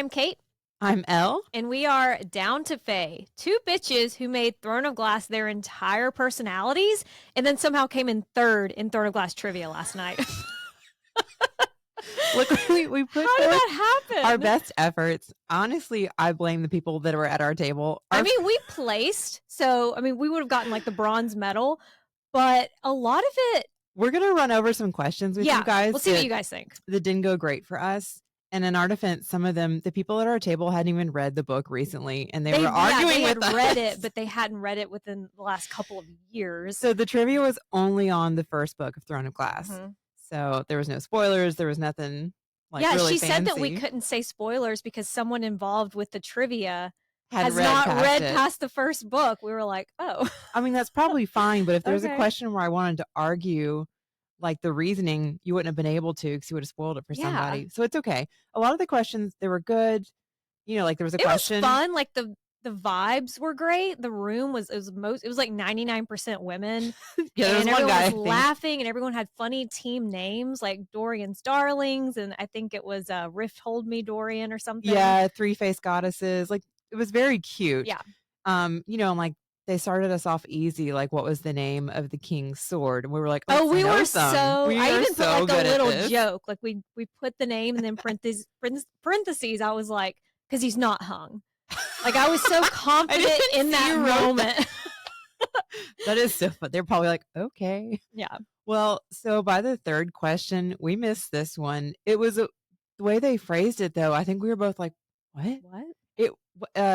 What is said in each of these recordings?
I'm Kate. I'm Elle. And we are Down to Fae, two bitches who made Throne of Glass their entire personalities and then somehow came in third in Throne of Glass trivia last night. Look, we put How did that happen? Our best efforts. Honestly, I blame the people that were at our table. We placed, so we would have gotten like the bronze medal, but a lot of it. We're gonna run over some questions with you guys. We'll see what you guys think. That didn't go great for us. And in our defense, some of them, the people at our table hadn't even read the book recently, and they were arguing with us. They had read it, but they hadn't read it within the last couple of years. So the trivia was only on the first book of Throne of Glass. Mm-hmm. So there was no spoilers. There was nothing really she fancy. said that we couldn't say spoilers because someone involved with the trivia has not read past the first book. We were like, oh. That's probably fine, but if there's a question where I wanted to argue like the reasoning, you wouldn't have been able to because you would have spoiled it for somebody. So it's okay. A lot of the questions, they were good. There was a question. It was fun. Like the vibes were great. The room it was like 99% women. There was and one guy was laughing, and everyone had funny team names like Dorian's Darlings, and I think it was Rift Hold Me Dorian or something. Yeah, three-faced goddesses. Like it was very cute. Yeah. They started us off easy. Like, what was the name of the king's sword? And we were like, I even put like a little joke. Like we put the name and then parentheses. I was like, because he's not hung. Like I was so confident in that moment. That is so fun. They're probably like, okay. Yeah. Well, so by the third question, we missed this one. It was the way they phrased it, though. I think we were both like, what? What? It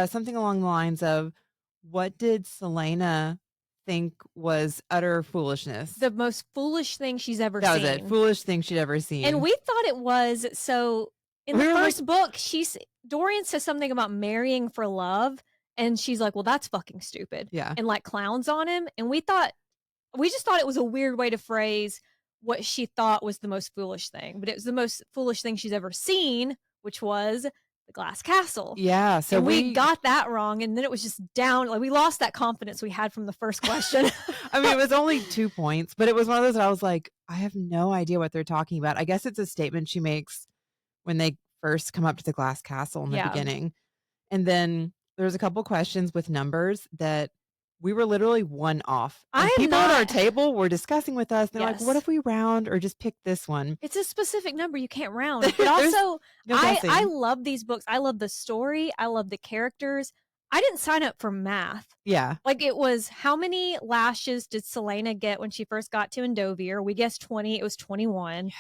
something along the lines of, what did Celaena think was utter foolishness? The most foolish thing she's ever seen. That was it. Foolish thing she'd ever seen. And we thought it was, so in the first book, Dorian says something about marrying for love, and she's like, well, that's fucking stupid. Yeah. And like clowns on him. And we just thought it was a weird way to phrase what she thought was the most foolish thing. But it was the most foolish thing she's ever seen, which was the glass castle. Yeah. So we got that wrong. And then it was just down. Like we lost that confidence we had from the first question. It was only 2 points, but it was one of those that I was like, I have no idea what they're talking about. I guess it's a statement she makes when they first come up to the glass castle in the beginning. And then there's a couple questions with numbers that we were literally one off. People at our table were discussing with us. They're like, what if we round or just pick this one? It's a specific number. You can't round. But also, I love these books. I love the story. I love the characters. I didn't sign up for math. Yeah. Like it was, how many lashes did Celaena get when she first got to Endovir? We guessed 20. It was 21. Yeah.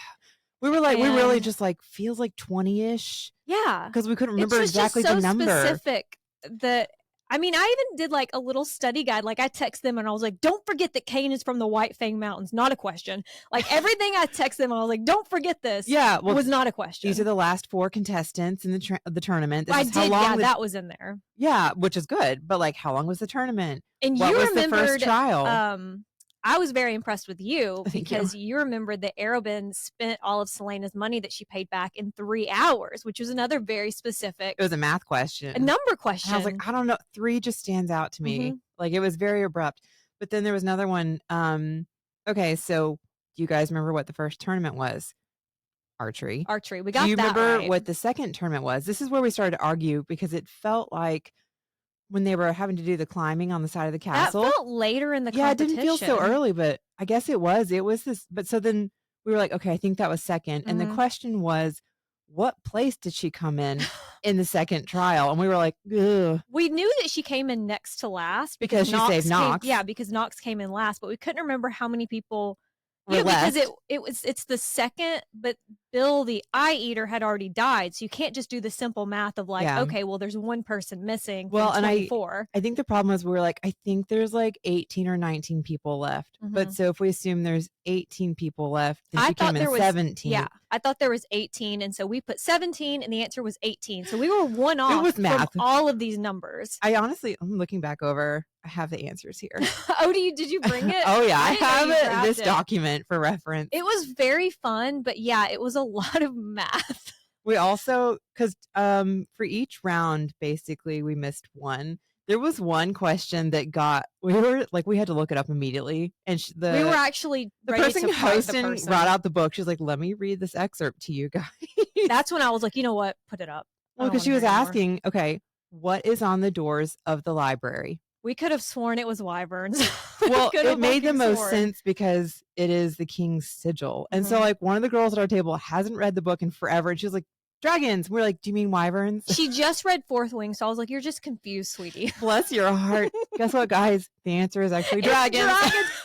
We were like, we really just like, feels like 20-ish. Yeah. Because we couldn't remember exactly the number. Specific that I even did like a little study guide. Like I text them and I was like, don't forget that Cain is from the White Fang Mountains. Not a question. Like everything I text them, I was like, don't forget this. Yeah. Well, it was not a question. These are the last 4 contestants in the tournament. This that was in there. Yeah, which is good. But like, how long was the tournament? And what was remembered the first trial? I was very impressed with you because you remembered that Arobin spent all of Celaena's money that she paid back in 3 hours, which was another very specific. It was a math question. A number question. And I was like, I don't know. 3 just stands out to me. Mm-hmm. Like it was very abrupt. But then there was another one. Okay, so do you guys remember what the first tournament was? Archery. We got that. Do you remember right. what the second tournament was? This is where we started to argue because it felt like when they were having to do the climbing on the side of the castle. That felt later in the competition. Yeah, it didn't feel so early, but I guess it was. It was this. But so then we were like, okay, I think that was second. And the question was, what place did she come in the second trial? And we were like, ugh. We knew that she came in next to last. Because she saved Nox. Because Nox came in last. But we couldn't remember how many people. Because it's the second, but Bill the Eye Eater had already died, so you can't just do the simple math of like, okay, well, there's one person missing. Well, and I think the problem is we were like, I think there's like 18 or 19 people left, but so if we assume there's 18 people left, then she came in 17. Yeah, I thought there was 18, and so we put 17, and the answer was 18. So we were one off from all of these numbers. I'm looking back over. I have the answers here. Oh, did you bring it? Oh yeah, I have this document for reference. It was very fun, but yeah, it was a lot of math. We also, because for each round, basically we missed one. There was one question that we had to look it up immediately, and we were actually the person hosting brought out the book. She's like, "Let me read this excerpt to you guys." That's when I was like, you know what, put it up. Well, because she was asking, okay, what is on the doors of the library? We could have sworn it was wyverns. Well, it made the most sense because it is the king's sigil. And so, like, one of the girls at our table hasn't read the book in forever. And she was like, dragons. We're like, do you mean wyverns? She just read Fourth Wing. So I was like, you're just confused, sweetie. Bless your heart. Guess what, guys? The answer is actually dragons.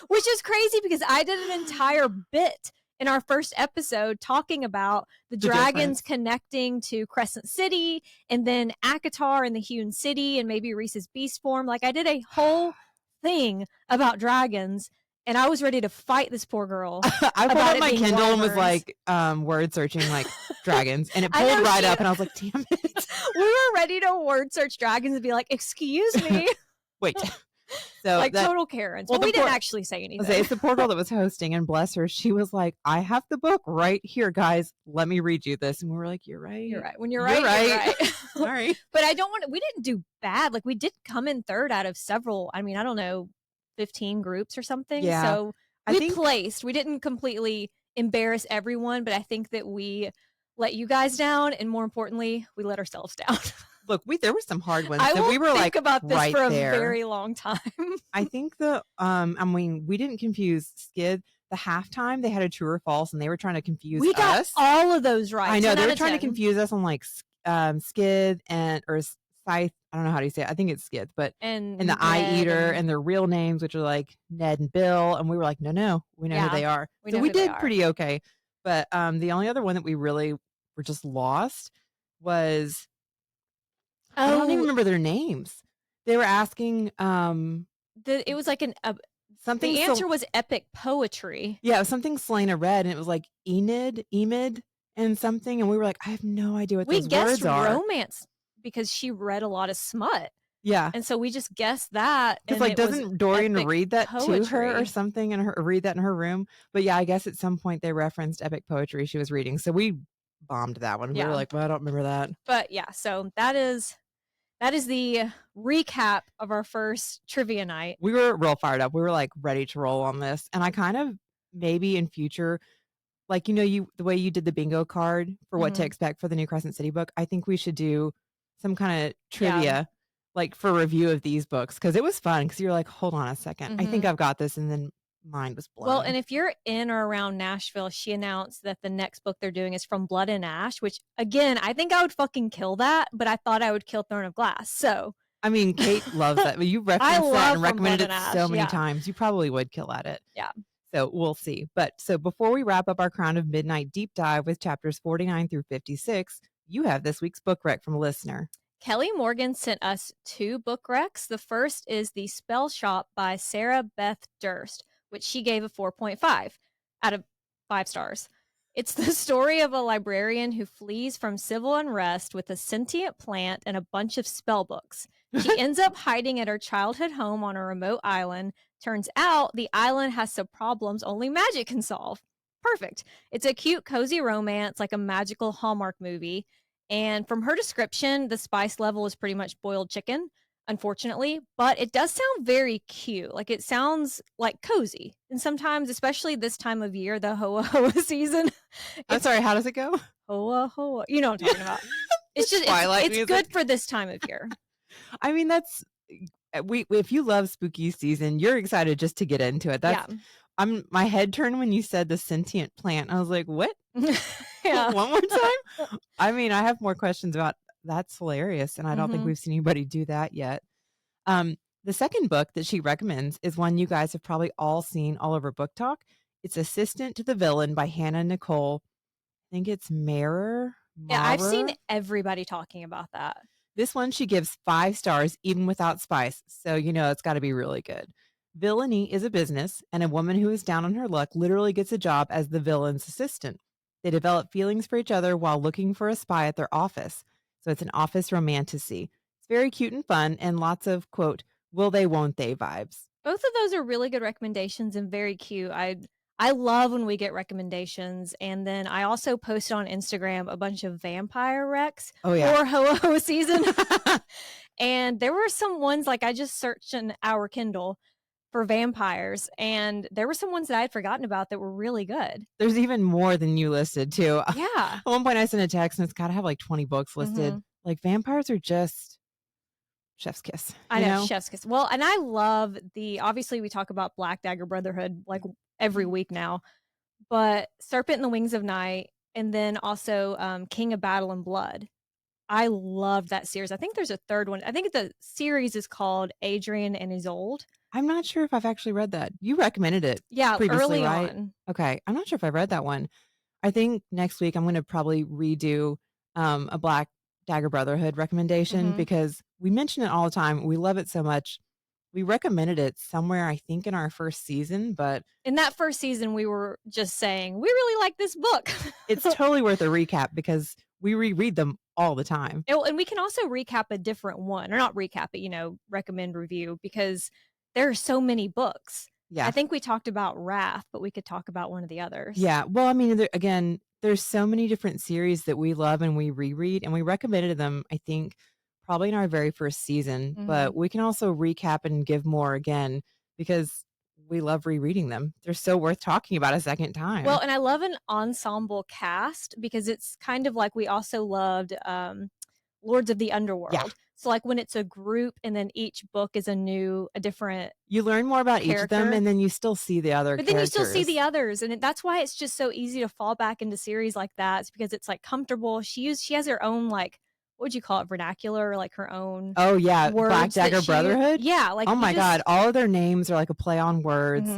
Which is crazy because I did an entire bit in our first episode talking about the dragons connecting to Crescent City and then Akatar and the Hewn City and maybe Rhys's beast form. Like, I did a whole thing about dragons and I was ready to fight this poor girl. I pulled up my Kindle and was like word searching like dragons and it pulled right up and I was like, damn it. We were ready to word search dragons and be like, excuse me. Wait. So like total Karens. Well, we didn't actually say anything. It's the poor girl that was hosting, and bless her, she was like, I have the book right here, guys. Let me read you this. And we were like, you're right. You're right. When you're right, you're right. All right. But we didn't do bad. Like, we did come in third out of several, I mean, I don't know, 15 groups or something. Yeah. So we placed. We didn't completely embarrass everyone, but I think that we let you guys down, and more importantly, we let ourselves down. Look, there were some hard ones. I we were think about this for a very long time. I think we didn't confuse Skid. The halftime, they had a true or false, and they were trying to confuse us. We got all of those right. I know, they were trying to confuse us on like Skid or Scythe. I don't know how to say it. I think it's Skid, but and the Eye Eater and their real names, which are like Ned and Bill. And we were like, no, we know who they are. So we did pretty okay. But the only other one that we really were just lost was... I don't even remember their names. They were asking it was like something. The answer was epic poetry. Yeah, it was something Celaena read, and it was like Enid, and something, and we were like, I have no idea what those words are. We guessed romance because she read a lot of smut. Yeah, and so we just guessed that. Because like, doesn't Dorian read that to her or something, and read that in her room? But yeah, I guess at some point they referenced epic poetry she was reading, so we bombed that one. We were like, well, I don't remember that. But yeah, so that is the recap of our first trivia night. We were real fired up. We were like ready to roll on this. And I kind of maybe in future, like, the way you did the bingo card for what to expect for the new Crescent City book, I think we should do some kind of trivia like for review of these books. Cause it was fun. Cause you're like, hold on a second. I think I've got this. And then mind was blown. Well, and if you're in or around Nashville, she announced that the next book they're doing is From Blood and Ash, which again, I think I would fucking kill that, but I thought I would kill Throne of Glass. So I mean, Kate loves that. You referenced that and recommended it so many times. You probably would kill at it. Yeah. So we'll see. But so before we wrap up our Crown of Midnight deep dive with chapters 49 through 56, you have this week's book rec from a listener. Kelly Morgan sent us 2 book recs. The first is The Spellshop by Sarah Beth Durst, which she gave a 4.5 out of 5 stars. It's the story of a librarian who flees from civil unrest with a sentient plant and a bunch of spell books. She ends up hiding at her childhood home on a remote island. Turns out the island has some problems only magic can solve. Perfect. It's a cute, cozy romance, like a magical Hallmark movie. And from her description, the spice level is pretty much boiled chicken, unfortunately, but it does sound very cute. Like, it sounds like cozy. And sometimes, especially this time of year, the Hoa Hoa season. I'm sorry, how does it go? Hoa Hoa. You know what I'm talking about. It's just, it's good for this time of year. I mean, if you love spooky season, you're excited just to get into it. My head turned when you said the sentient plant. I was like, what? Yeah. One more time? I mean, I have more questions about that's hilarious. And I don't think we've seen anybody do that yet. The second book that she recommends is one you guys have probably all seen all over Book Talk. It's Assistant to the Villain by Hannah Nicole. I think it's Maehrer. Yeah, I've seen everybody talking about that. This one she gives 5 stars, even without spice. So, it's got to be really good. Villainy is a business, and a woman who is down on her luck literally gets a job as the villain's assistant. They develop feelings for each other while looking for a spy at their office. So it's an office romantasy. It's very cute and fun, and lots of, quote, will they, won't they vibes. Both of those are really good recommendations and very cute. I love when we get recommendations. And then I also posted on Instagram a bunch of vampire recs for Hoa Hoa season. And there were some ones, like I just searched in our Kindle for vampires, and there were some ones that I had forgotten about that were really good. There's even more than you listed too. Yeah. At one point I sent a text and it's got to have like 20 books listed. Like vampires are just chef's kiss. I know, chef's kiss. Well, and I love obviously we talk about Black Dagger Brotherhood like every week now, but Serpent in the Wings of Night, and then also King of Battle and Blood. I love that series. I think there's a third one. I think the series is called Adrian and Isolde. I'm not sure if I've actually read that. You recommended it previously, early right? on. Okay. I'm not sure if I read that one. I think next week I'm going to probably redo a Black Dagger Brotherhood recommendation because we mention it all the time. We love it so much. We recommended it somewhere, I think, in our first season, but in that first season, we were just saying, we really like this book. It's totally worth a recap because we reread them all the time. And we can also recap a different one, or not recap it, recommend review, because there are so many books. Yeah. I think we talked about Wrath, but we could talk about one of the others. Yeah. Well, I mean, there's so many different series that we love and we reread, and we recommended them, I think, probably in our very first season, but we can also recap and give more again because we love rereading them. They're so worth talking about a second time. Well, and I love an ensemble cast because it's kind of like we also loved Lords of the Underworld. Yeah. So like when it's a group and then each book is a different you learn more about character. Each of them and then you still see the other characters. Then you still see the others. And that's why it's just so easy to fall back into series like that. It's because it's like comfortable. She has her own like, what would you call it, vernacular, like her own. Oh yeah, Black Dagger Brotherhood. Yeah, like oh my god, all of their names are like a play on words,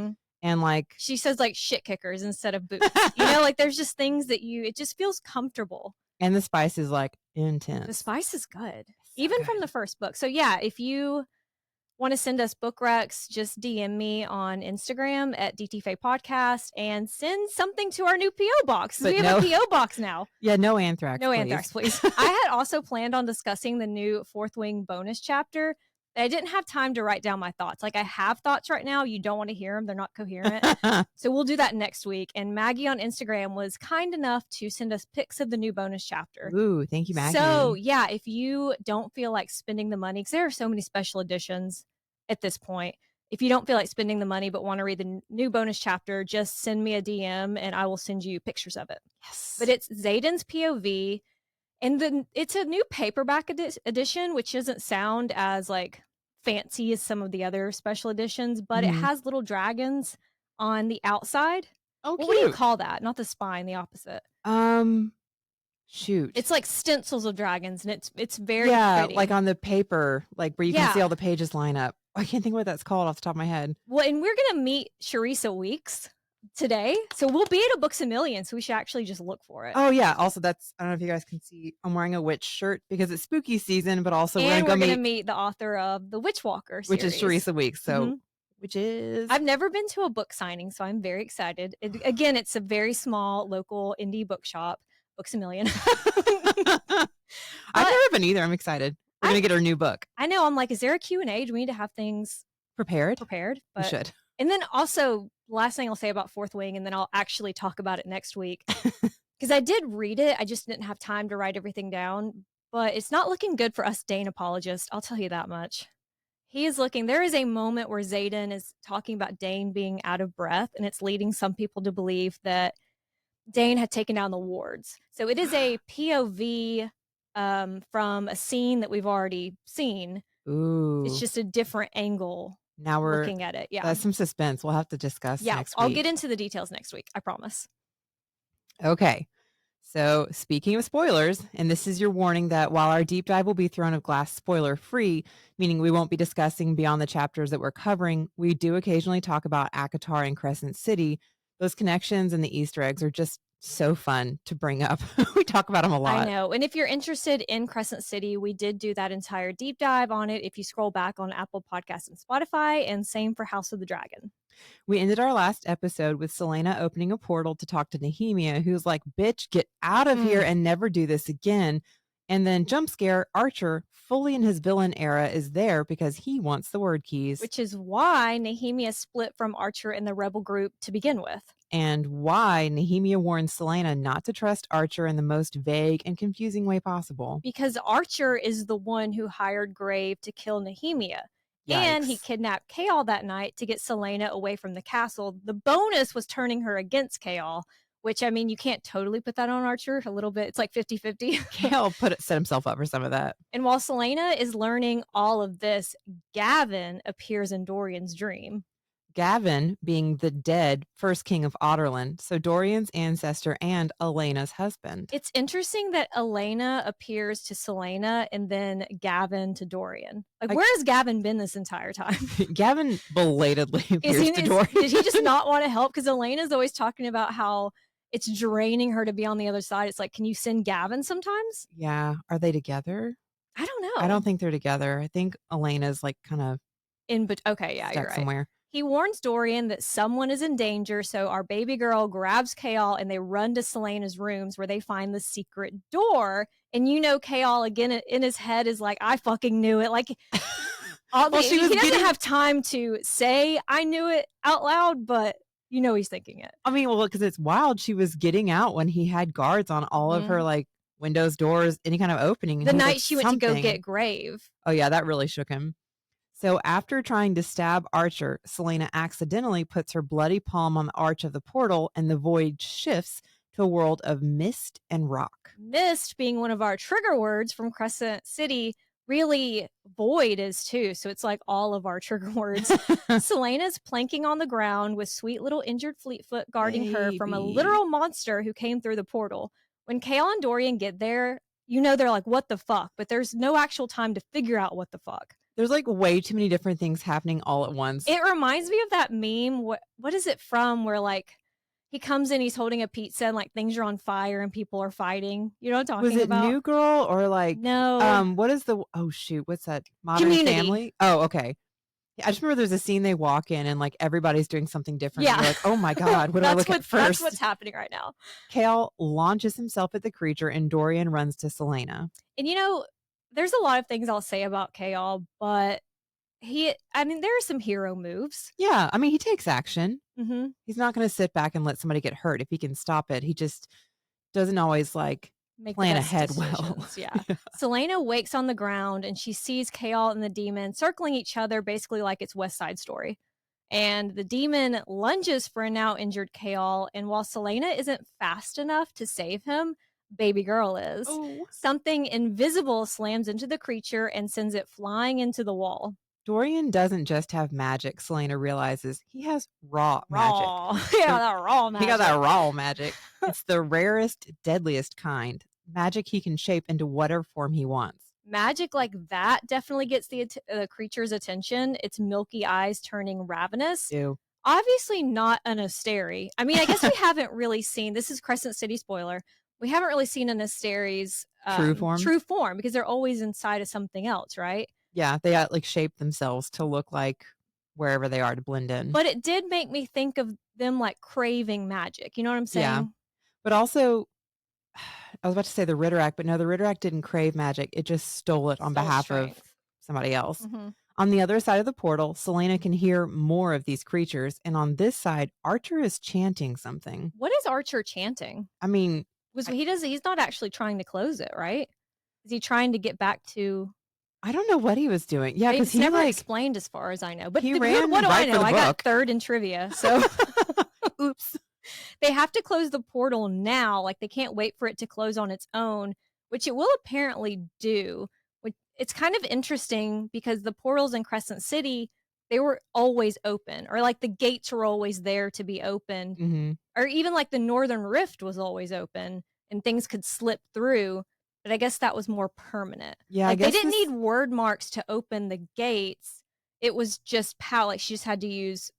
and like she says like shit kickers instead of boots. Like there's just things that it just feels comfortable. And the spice is like intense. The spice is good, even from the first book. So yeah, if you want to send us book recs, just DM me on Instagram at DTFA Podcast and send something to our new P.O. box. We have a P.O. box now. Yeah, no anthrax. No anthrax, please. I had also planned on discussing the new Fourth Wing bonus chapter. I didn't have time to write down my thoughts. Like I have thoughts right now. You don't want to hear them. They're not coherent. So we'll do that next week. And Maggie on Instagram was kind enough to send us pics of the new bonus chapter. Ooh, thank you, Maggie. So yeah, if you don't feel like spending the money, because there are so many special editions at this point. If you don't feel like spending the money but want to read the new bonus chapter, just send me a DM and I will send you pictures of it. Yes. But it's Xaden's POV, and then it's a new paperback edition, which doesn't sound as like fancy as some of the other special editions, but it has little dragons on the outside. Oh, cute. What do you call that? Not the spine, the opposite. Shoot. It's like stencils of dragons, and it's very pretty. Like on the paper, like where you can see all the pages line up. I can't think of what that's called off the top of my head. Well, and we're going to meet Charissa Weeks today. So we'll be at a Books A Million. So we should actually just look for it. Oh, yeah. Also, I don't know if you guys can see, I'm wearing a witch shirt because it's spooky season, but also we're going to meet the author of the Witch Walker series. Which is Charissa Weeks. So, I've never been to a book signing, so I'm very excited. Again, it's a very small local indie bookshop, Books A Million. I've never been either. I'm excited. We're going to get our new book. I know. I'm like, is there a Q&A? Do we need to have things prepared? But we should. And then also, last thing I'll say about Fourth Wing, and then I'll actually talk about it next week. Because I did read it. I just didn't have time to write everything down. But it's not looking good for us Dane apologists. I'll tell you that much. There is a moment where Xaden is talking about Dane being out of breath, and it's leading some people to believe that Dane had taken down the wards. So it is a POV from a scene that we've already seen. Ooh. It's just a different angle. Now we're looking at it. Yeah. That's some suspense. We'll have to discuss next week. I'll get into the details next week. I promise. Okay. So speaking of spoilers, and this is your warning that while our deep dive will be Throne of Glass spoiler free, meaning we won't be discussing beyond the chapters that we're covering, we do occasionally talk about ACOTAR and Crescent City. Those connections and the Easter eggs are just so fun to bring up. We talk about them a lot. I know. And if you're interested in Crescent City, we did do that entire deep dive on it if you scroll back on Apple Podcasts and Spotify, and same for House of the Dragon. We ended our last episode with Celaena opening a portal to talk to Nehemia, who's like, bitch, get out of here and never do this again. And then jump scare, Archer, fully in his villain era, is there because he wants the word keys. Which is why Nehemia split from Archer and the rebel group to begin with. And why Nehemia warns Celaena not to trust Archer in the most vague and confusing way possible. Because Archer is the one who hired Grave to kill Nehemia. Yikes. And he kidnapped Chaol that night to get Celaena away from the castle. The bonus was turning her against Chaol, which, I mean, you can't totally put that on Archer a little bit. It's like 50-50. Chaol set himself up for some of that. And while Celaena is learning all of this, Gavin appears in Dorian's dream. Gavin being the dead first king of Otterland, so Dorian's ancestor and Elena's husband. It's interesting that Elena appears to Celaena and then Gavin to Dorian. Like, where has Gavin been this entire time? Gavin belatedly appears to Dorian. Did he just not want to help? Because Elena's always talking about how it's draining her to be on the other side. It's like, can you send Gavin sometimes? Yeah. Are they together? I don't know. I don't think they're together. I think Elena's like kind of okay, yeah, you're right. Somewhere. He warns Dorian that someone is in danger, so our baby girl grabs Chaol and they run to Celaena's rooms where they find the secret door. And Chaol, again, in his head is like, I fucking knew it. Like, he doesn't have time to say, I knew it out loud, but he's thinking it. I mean, well, because it's wild. She was getting out when he had guards on all of her, like, windows, doors, any kind of opening. The night she went to go get Grave. Oh, yeah, that really shook him. So after trying to stab Archer, Celaena accidentally puts her bloody palm on the arch of the portal, and the void shifts to a world of mist and rock. Mist being one of our trigger words from Crescent City. Really, void is too. So it's like all of our trigger words. Celaena's planking on the ground with sweet little injured Fleetfoot guarding her from a literal monster who came through the portal. When Chaol and Dorian get there, they're like, what the fuck? But there's no actual time to figure out what the fuck. There's like way too many different things happening all at once. It reminds me of that meme. What is it from? Where like he comes in, he's holding a pizza and like things are on fire and people are fighting. You know what I'm talking about? Was it New Girl or like no? What is what's that? Modern Community. Family? Oh, okay. I just remember there's a scene they walk in and like everybody's doing something different. Yeah. You're like, oh my God, what do I look at first? That's what's happening right now. Chaol launches himself at the creature and Dorian runs to Celaena. And there's a lot of things I'll say about Chaol, but there are some hero moves. Yeah, I mean, he takes action. Mm-hmm. He's not going to sit back and let somebody get hurt if he can stop it. He just doesn't always like plan ahead well. Yeah. Celaena wakes on the ground and she sees Chaol and the demon circling each other, basically like it's West Side Story. And the demon lunges for a now injured Chaol, and while Celaena isn't fast enough to save him, baby girl is. Oh. Something invisible slams into the creature and sends it flying into the wall. Dorian doesn't just have magic, Celaena realizes. He has raw magic. Yeah, that raw magic. He got that raw magic. It's the rarest, deadliest kind. Magic he can shape into whatever form he wants. Magic like that definitely gets the creature's attention. Its milky eyes turning ravenous. Ew. Obviously not an Asteri. I mean, I guess we haven't really seen, this is Crescent City spoiler, we haven't really seen an Asteri's true form because they're always inside of something else, right? Yeah, they like shape themselves to look like wherever they are to blend in. But it did make me think of them like craving magic. You know what I'm saying? Yeah. But also, I was about to say the Ritterak, but no, the Ritterak didn't crave magic. It just stole it on behalf of somebody else. Mm-hmm. On the other side of the portal, Celaena can hear more of these creatures. And on this side, Archer is chanting something. What is Archer chanting? I mean... he's not actually trying to close it, right? Is he trying to get back to... I don't know what he was doing. Yeah, because he never explained as far as I know. But he ran what do right I know? I got book. third in trivia, so oops. They have to close the portal now. Like they can't wait for it to close on its own, which it will apparently do. It's kind of interesting because the portals in Crescent City, they were always open, or like the gates were always there to be opened, mm-hmm. or even like the Northern Rift was always open and things could slip through. But I guess that was more permanent. Yeah, like they didn't need word marks to open the gates. It was just power. Like she just had to use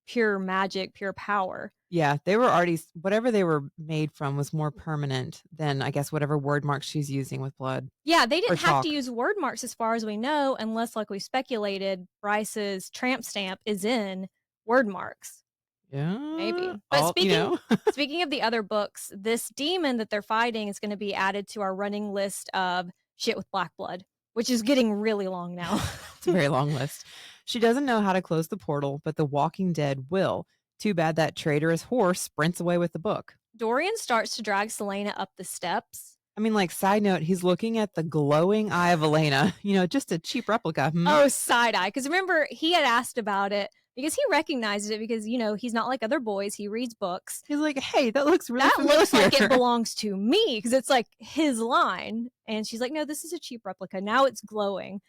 pure magic, pure power. Yeah, they were already, whatever they were made from was more permanent than, I guess, whatever word marks she's using with blood. Yeah, they didn't have to use word marks as far as we know, unless, like we speculated, Bryce's tramp stamp is in word marks. Yeah, maybe. But speaking of the other books, this demon that they're fighting is going to be added to our running list of shit with black blood, which is getting really long now. It's a very long list. She doesn't know how to close the portal, but the Walking Dead will. Too bad that traitorous horse sprints away with the book. Dorian starts to drag Celaena up the steps. I mean, like, side note, he's looking at the glowing eye of Celaena. Just a cheap replica. Oh, side eye. Because remember, he had asked about it because he recognized it because, he's not like other boys. He reads books. He's like, hey, that looks really familiar. Looks like it belongs to me because it's like his line. And she's like, no, this is a cheap replica. Now it's glowing.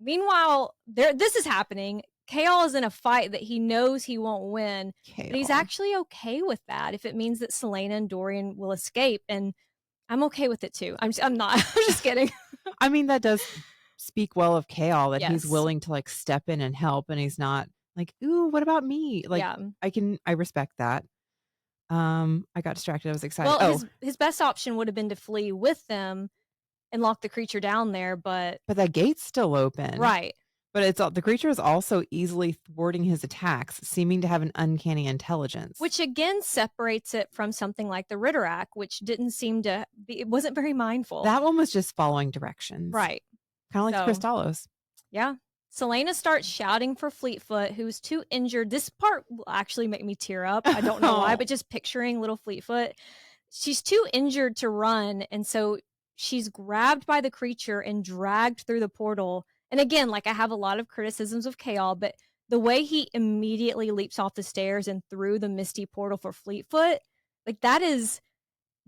Meanwhile, this is happening. Chaol is in a fight that he knows he won't win. But he's actually okay with that if it means that Celaena and Dorian will escape. And I'm okay with it too. I'm not. I'm just kidding. I mean, that does speak well of Chaol that he's willing to like step in and help, and he's not like, ooh, what about me? Like, I respect that. I got distracted. I was excited. Well, his best option would have been to flee with them and lock the creature down there, but that gate's still open, right? But the creature is also easily thwarting his attacks, seeming to have an uncanny intelligence. Which again separates it from something like the Ritterak, which didn't seem to be, it wasn't very mindful. That one was just following directions. Right. Kind of like the Crystallos. Yeah. Celaena starts shouting for Fleetfoot, who's too injured. This part will actually make me tear up. I don't know why, but just picturing little Fleetfoot. She's too injured to run, and so she's grabbed by the creature and dragged through the portal. And again, like, I have a lot of criticisms of Chaol, but the way he immediately leaps off the stairs and through the misty portal for Fleetfoot, like, that is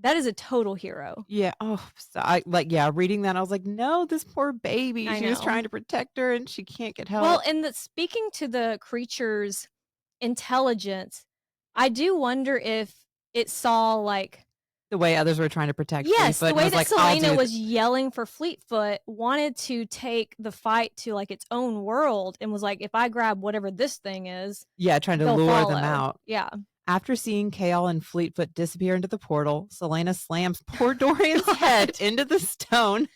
a total hero. Yeah. Oh, so reading that, I was like, no, this poor baby. She was trying to protect her and she can't get help. Well, and speaking to the creature's intelligence, I do wonder if it saw, like, the way others were trying to protect Fleetfoot. The way that Celaena was yelling for Fleetfoot, wanted to take the fight to like its own world, and was like, if I grab whatever this thing is, trying to lure them out. Yeah. After seeing Chaol and Fleetfoot disappear into the portal, Celaena slams poor Dorian's head into the stone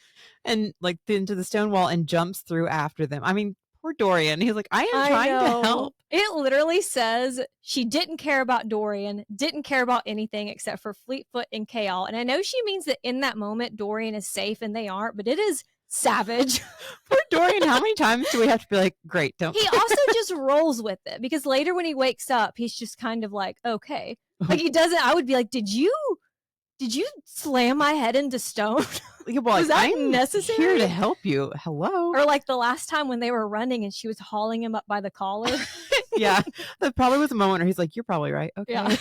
and into the stone wall and jumps through after them. I mean, poor Dorian. He's like, I am trying to help. It literally says she didn't care about Dorian, didn't care about anything except for Fleetfoot and Chaol. And I know she means that in that moment, Dorian is safe and they aren't, but it is savage. Poor Dorian, how many times do we have to be like, great, don't. He also just rolls with it, because later when he wakes up, he's just kind of like, okay. Like, he doesn't, I would be like, did you slam my head into stone? Was that necessary? Here to help you. Hello. Or like the last time when they were running and she was hauling him up by the collar. Yeah, that probably was a moment where he's like, you're probably right. Okay. Yeah.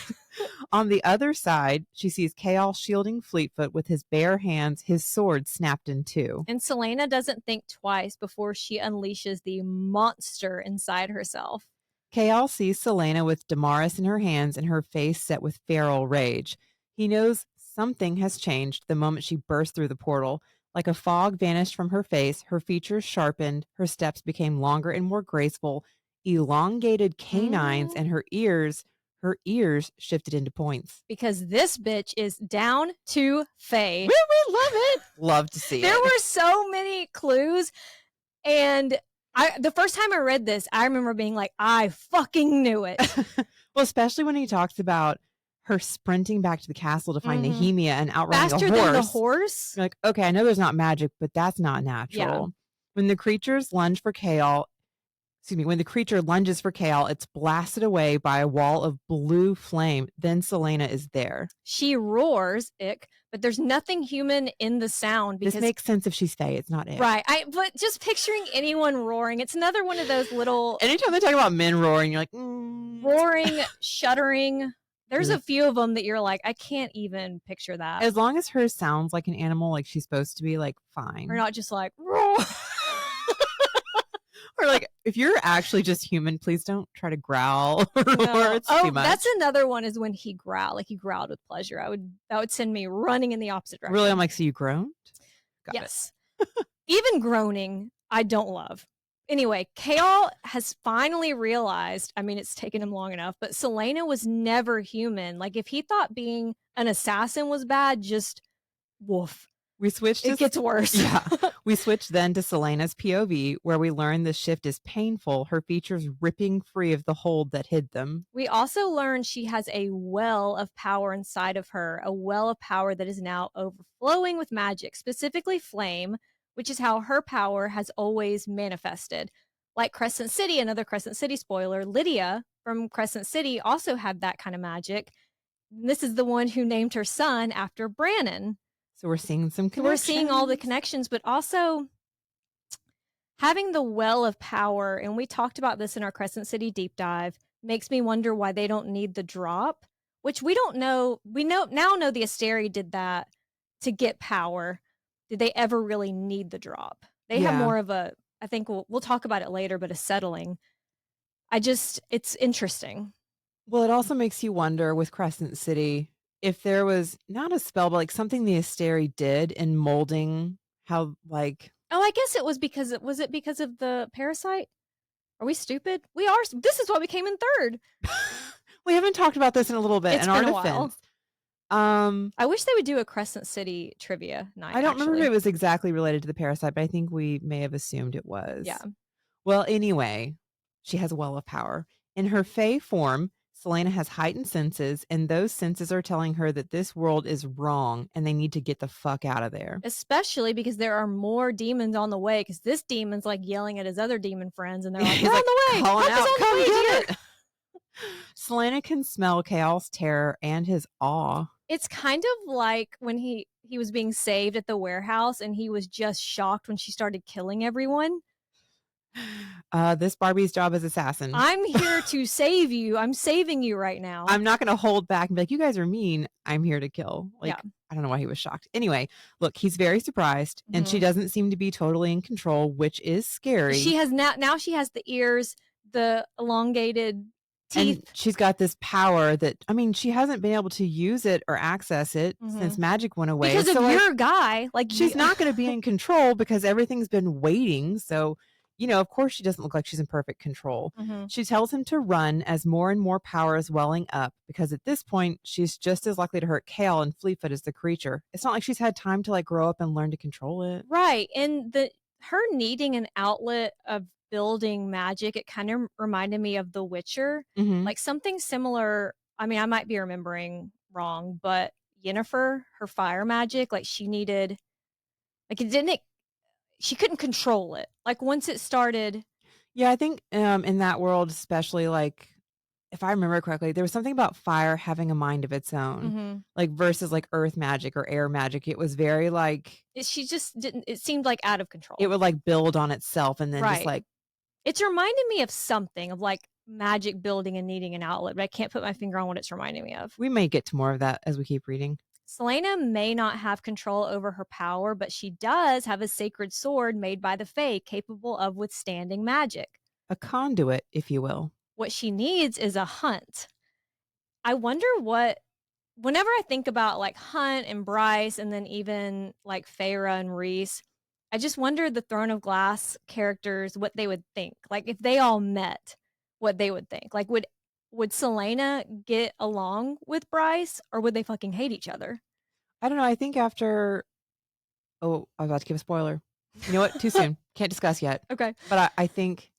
On the other side, she sees Chaol shielding Fleetfoot with his bare hands, his sword snapped in two. And Celaena doesn't think twice before she unleashes the monster inside herself. Chaol sees Celaena with Damaris in her hands and her face set with feral rage. He knows something has changed the moment she burst through the portal. Like a fog vanished from her face, her features sharpened, her steps became longer and more graceful, elongated canines, and her ears shifted into points. Because this bitch is down to Faye. We love it. Love to see There were so many clues, and the first time I read this, I remember being like, I fucking knew it. Well, especially when he talks about her sprinting back to the castle to find Nehemia and outrunning faster a horse. Than the horse? You're like, okay, I know there's not magic, but that's not natural. Yeah. When the creature lunges for Chaol, it's blasted away by a wall of blue flame. Then Celaena is there. She roars, but there's nothing human in the sound. Because this makes sense if she's Faye. It's not it. Right. But just picturing anyone roaring, it's another one of those little... Anytime they talk about men roaring, you're like... Roaring, shuddering... There's a few of them that you're like, I can't even picture that. As long as hers sounds like an animal, like she's supposed to be, like, fine. Or not just like, roar. Or like, if you're actually just human, please don't try to growl or roar. It's too much. That's another one, is when he growled. Like, he growled with pleasure. That would send me running in the opposite direction. Really? I'm like, so you groaned? Yes. Even groaning, I don't love. Anyway, Chaol has finally realized, I mean, it's taken him long enough, but Celaena was never human. Like, if he thought being an assassin was bad, just woof. It gets worse. Yeah. We switch then to Celaena's POV, where we learn the shift is painful, her features ripping free of the hold that hid them. We also learn she has a well of power inside of her, a well of power that is now overflowing with magic, specifically flame, which is how her power has always manifested. Like Crescent City, another Crescent City spoiler, Lydia from Crescent City also had that kind of magic. This is the one who named her son after Brannon. So we're seeing some connections. So we're seeing all the connections, but also having the well of power, and we talked about this in our Crescent City deep dive, makes me wonder why they don't need the drop, which we don't know. We now know the Asteri did that to get power. Did they ever really need the drop? They have more of a, I think we'll talk about it later, but a settling. It's interesting. Well, it also makes you wonder with Crescent City if there was not a spell, but like something the Asteri did in molding how like. Oh, I guess it was because of the parasite? Are we stupid? We are. This is why we came in third. We haven't talked about this in a little bit. It's in been our a defense. while. I wish they would do a Crescent City trivia night. I don't remember if it was exactly related to the parasite, but I think we may have assumed it was. Yeah. Well, anyway, she has a well of power. In her Fae form, Celaena has heightened senses, and those senses are telling her that this world is wrong and they need to get the fuck out of there. Especially because there are more demons on the way, because this demon's like yelling at his other demon friends, and they're like, we're on the way! Calling out, come get it! Celaena can smell Chaol's terror and his awe. It's kind of like when he was being saved at the warehouse, and he was just shocked when she started killing everyone. This Barbie's job as assassin. I'm here to save you. I'm saving you right now. I'm not going to hold back and be like, you guys are mean. I'm here to kill. Like, yeah. I don't know why he was shocked. Anyway, look, he's very surprised, and she doesn't seem to be totally in control, which is scary. She has now she has the ears, the elongated teeth. And she's got this power that, I mean, she hasn't been able to use it or access it since magic went away. Because of your guy. Like, she's not going to be in control because everything's been waiting. So, you know, of course she doesn't look like she's in perfect control. She tells him to run as more and more power is welling up, because at this point, she's just as likely to hurt Chaol and Fleetfoot as the creature. It's not like she's had time to like grow up and learn to control it. Right. And her needing an outlet of building magic, it kind of reminded me of The Witcher. Like something similar. I mean, I might be remembering wrong, but Yennefer, her fire magic, like she needed, like she couldn't control it. Like once it started. Yeah, I think in that world, especially, like if I remember correctly, there was something about fire having a mind of its own, like versus like earth magic or air magic. It was very like she just didn't. It seemed like out of control. It would like build on itself and then just like. It's reminding me of something of like magic building and needing an outlet, but I can't put my finger on what it's reminding me of. We may get to more of that as we keep reading. Celaena may not have control over her power, but she does have a sacred sword made by the Fae capable of withstanding magic. A conduit, if you will. What she needs is a hunt. I wonder whenever I think about like Hunt and Bryce and then even like Feyre and Rhys, I just wonder the Throne of Glass characters, what they would think. Like if they all met, what they would think. Like would Celaena get along with Bryce, or would they fucking hate each other? I don't know. I think after... Oh, I was about to give a spoiler. You know what? Too soon. Can't discuss yet. Okay. But I think,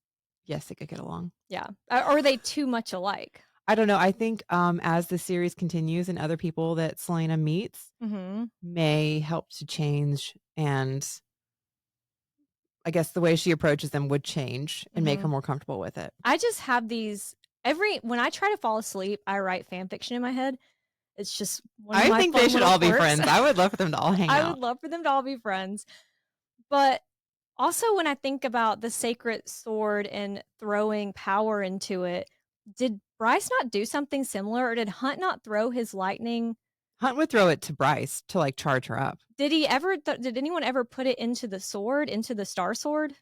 yes, they could get along. Yeah. Or are they too much alike? I don't know. I think as the series continues and other people that Celaena meets may help to change, and I guess the way she approaches them would change and make her more comfortable with it. I just have these... when I try to fall asleep, I write fan fiction in my head. It's just one of my think they should all be friends. I would love for them to all hang out. I would love for them to all be friends. But also when I think about the sacred sword and throwing power into it, did Bryce not do something similar, or did Hunt not throw his lightning? Hunt would throw it to Bryce to like charge her up. Did he ever? Did anyone ever put it into the sword, into the Star Sword?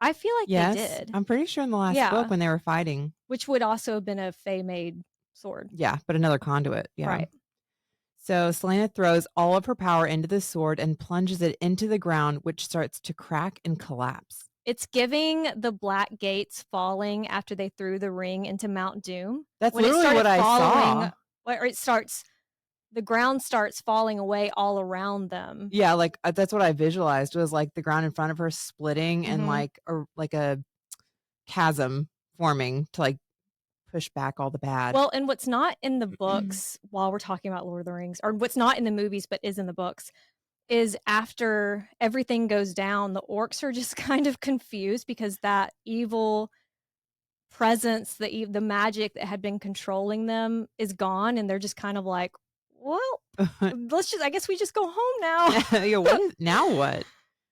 I feel like they did. I'm pretty sure in the last book when they were fighting. Which would also have been a Fae-made sword. Yeah, but another conduit. Yeah. Right. So Celaena throws all of her power into the sword and plunges it into the ground, which starts to crack and collapse. It's giving the Black Gates falling after they threw the ring into Mount Doom. That's literally what I saw. Or the ground starts falling away all around them. Yeah, like that's what I visualized, was like the ground in front of her splitting and like a chasm forming to like push back all the bad. Well, and what's not in the books, while we're talking about Lord of the Rings, or what's not in the movies but is in the books, is after everything goes down, the orcs are just kind of confused because that evil presence, the magic that had been controlling them is gone, and they're just kind of like, well, I guess we just go home now. Yeah, now what?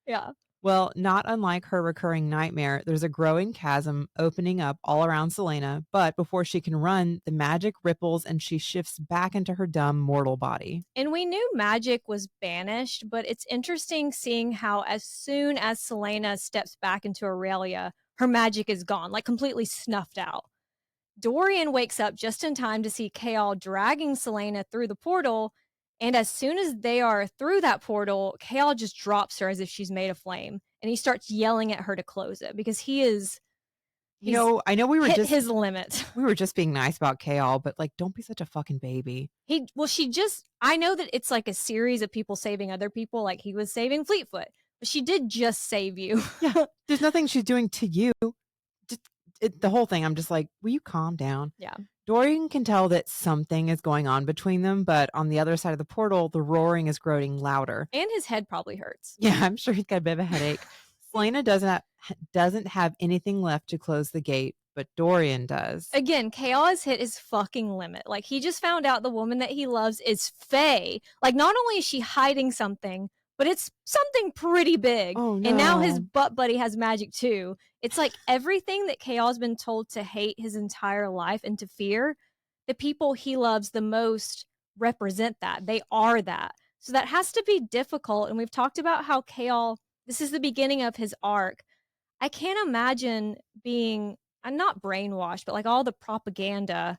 Yeah. Well, not unlike her recurring nightmare, there's a growing chasm opening up all around Celaena, but before she can run, the magic ripples and she shifts back into her dumb mortal body. And we knew magic was banished, but it's interesting seeing how as soon as Celaena steps back into Aurelia, her magic is gone, like completely snuffed out. Dorian wakes up just in time to see Chaol dragging Celaena through the portal, and as soon as they are through that portal, Chaol just drops her as if she's made of flame, and he starts yelling at her to close it because he's I know we were hit his limit. We were just being nice about Chaol, but like, don't be such a fucking baby. I know that it's like a series of people saving other people, like he was saving Fleetfoot, but she did just save you. Yeah, there's nothing she's doing to you. The whole thing, I'm just like, will you calm down? Yeah. Dorian can tell that something is going on between them, but on the other side of the portal, the roaring is growing louder. And his head probably hurts. Yeah, I'm sure he's got a bit of a headache. Celaena doesn't have anything left to close the gate, but Dorian does. Again, Chaol has hit his fucking limit. Like, he just found out the woman that he loves is Fae. Like, not only is she hiding something, but it's something pretty big. Oh, no. And now his butt buddy has magic too. It's like everything that Chaol's been told to hate his entire life and to fear, the people he loves the most represent that. They are that. So that has to be difficult. And we've talked about how Chaol, this is the beginning of his arc. I can't imagine being, I'm not brainwashed, but like all the propaganda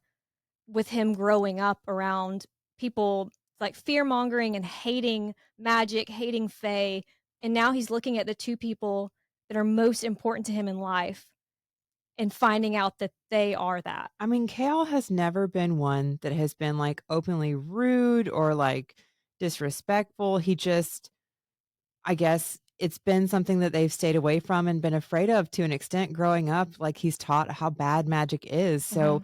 with him growing up around people like fear mongering and hating magic, hating Fae. And now he's looking at the two people that are most important to him in life and finding out that they are that. I mean, Chaol has never been one that has been like openly rude or like disrespectful. He just, I guess it's been something that they've stayed away from and been afraid of to an extent growing up. Like he's taught how bad magic is. So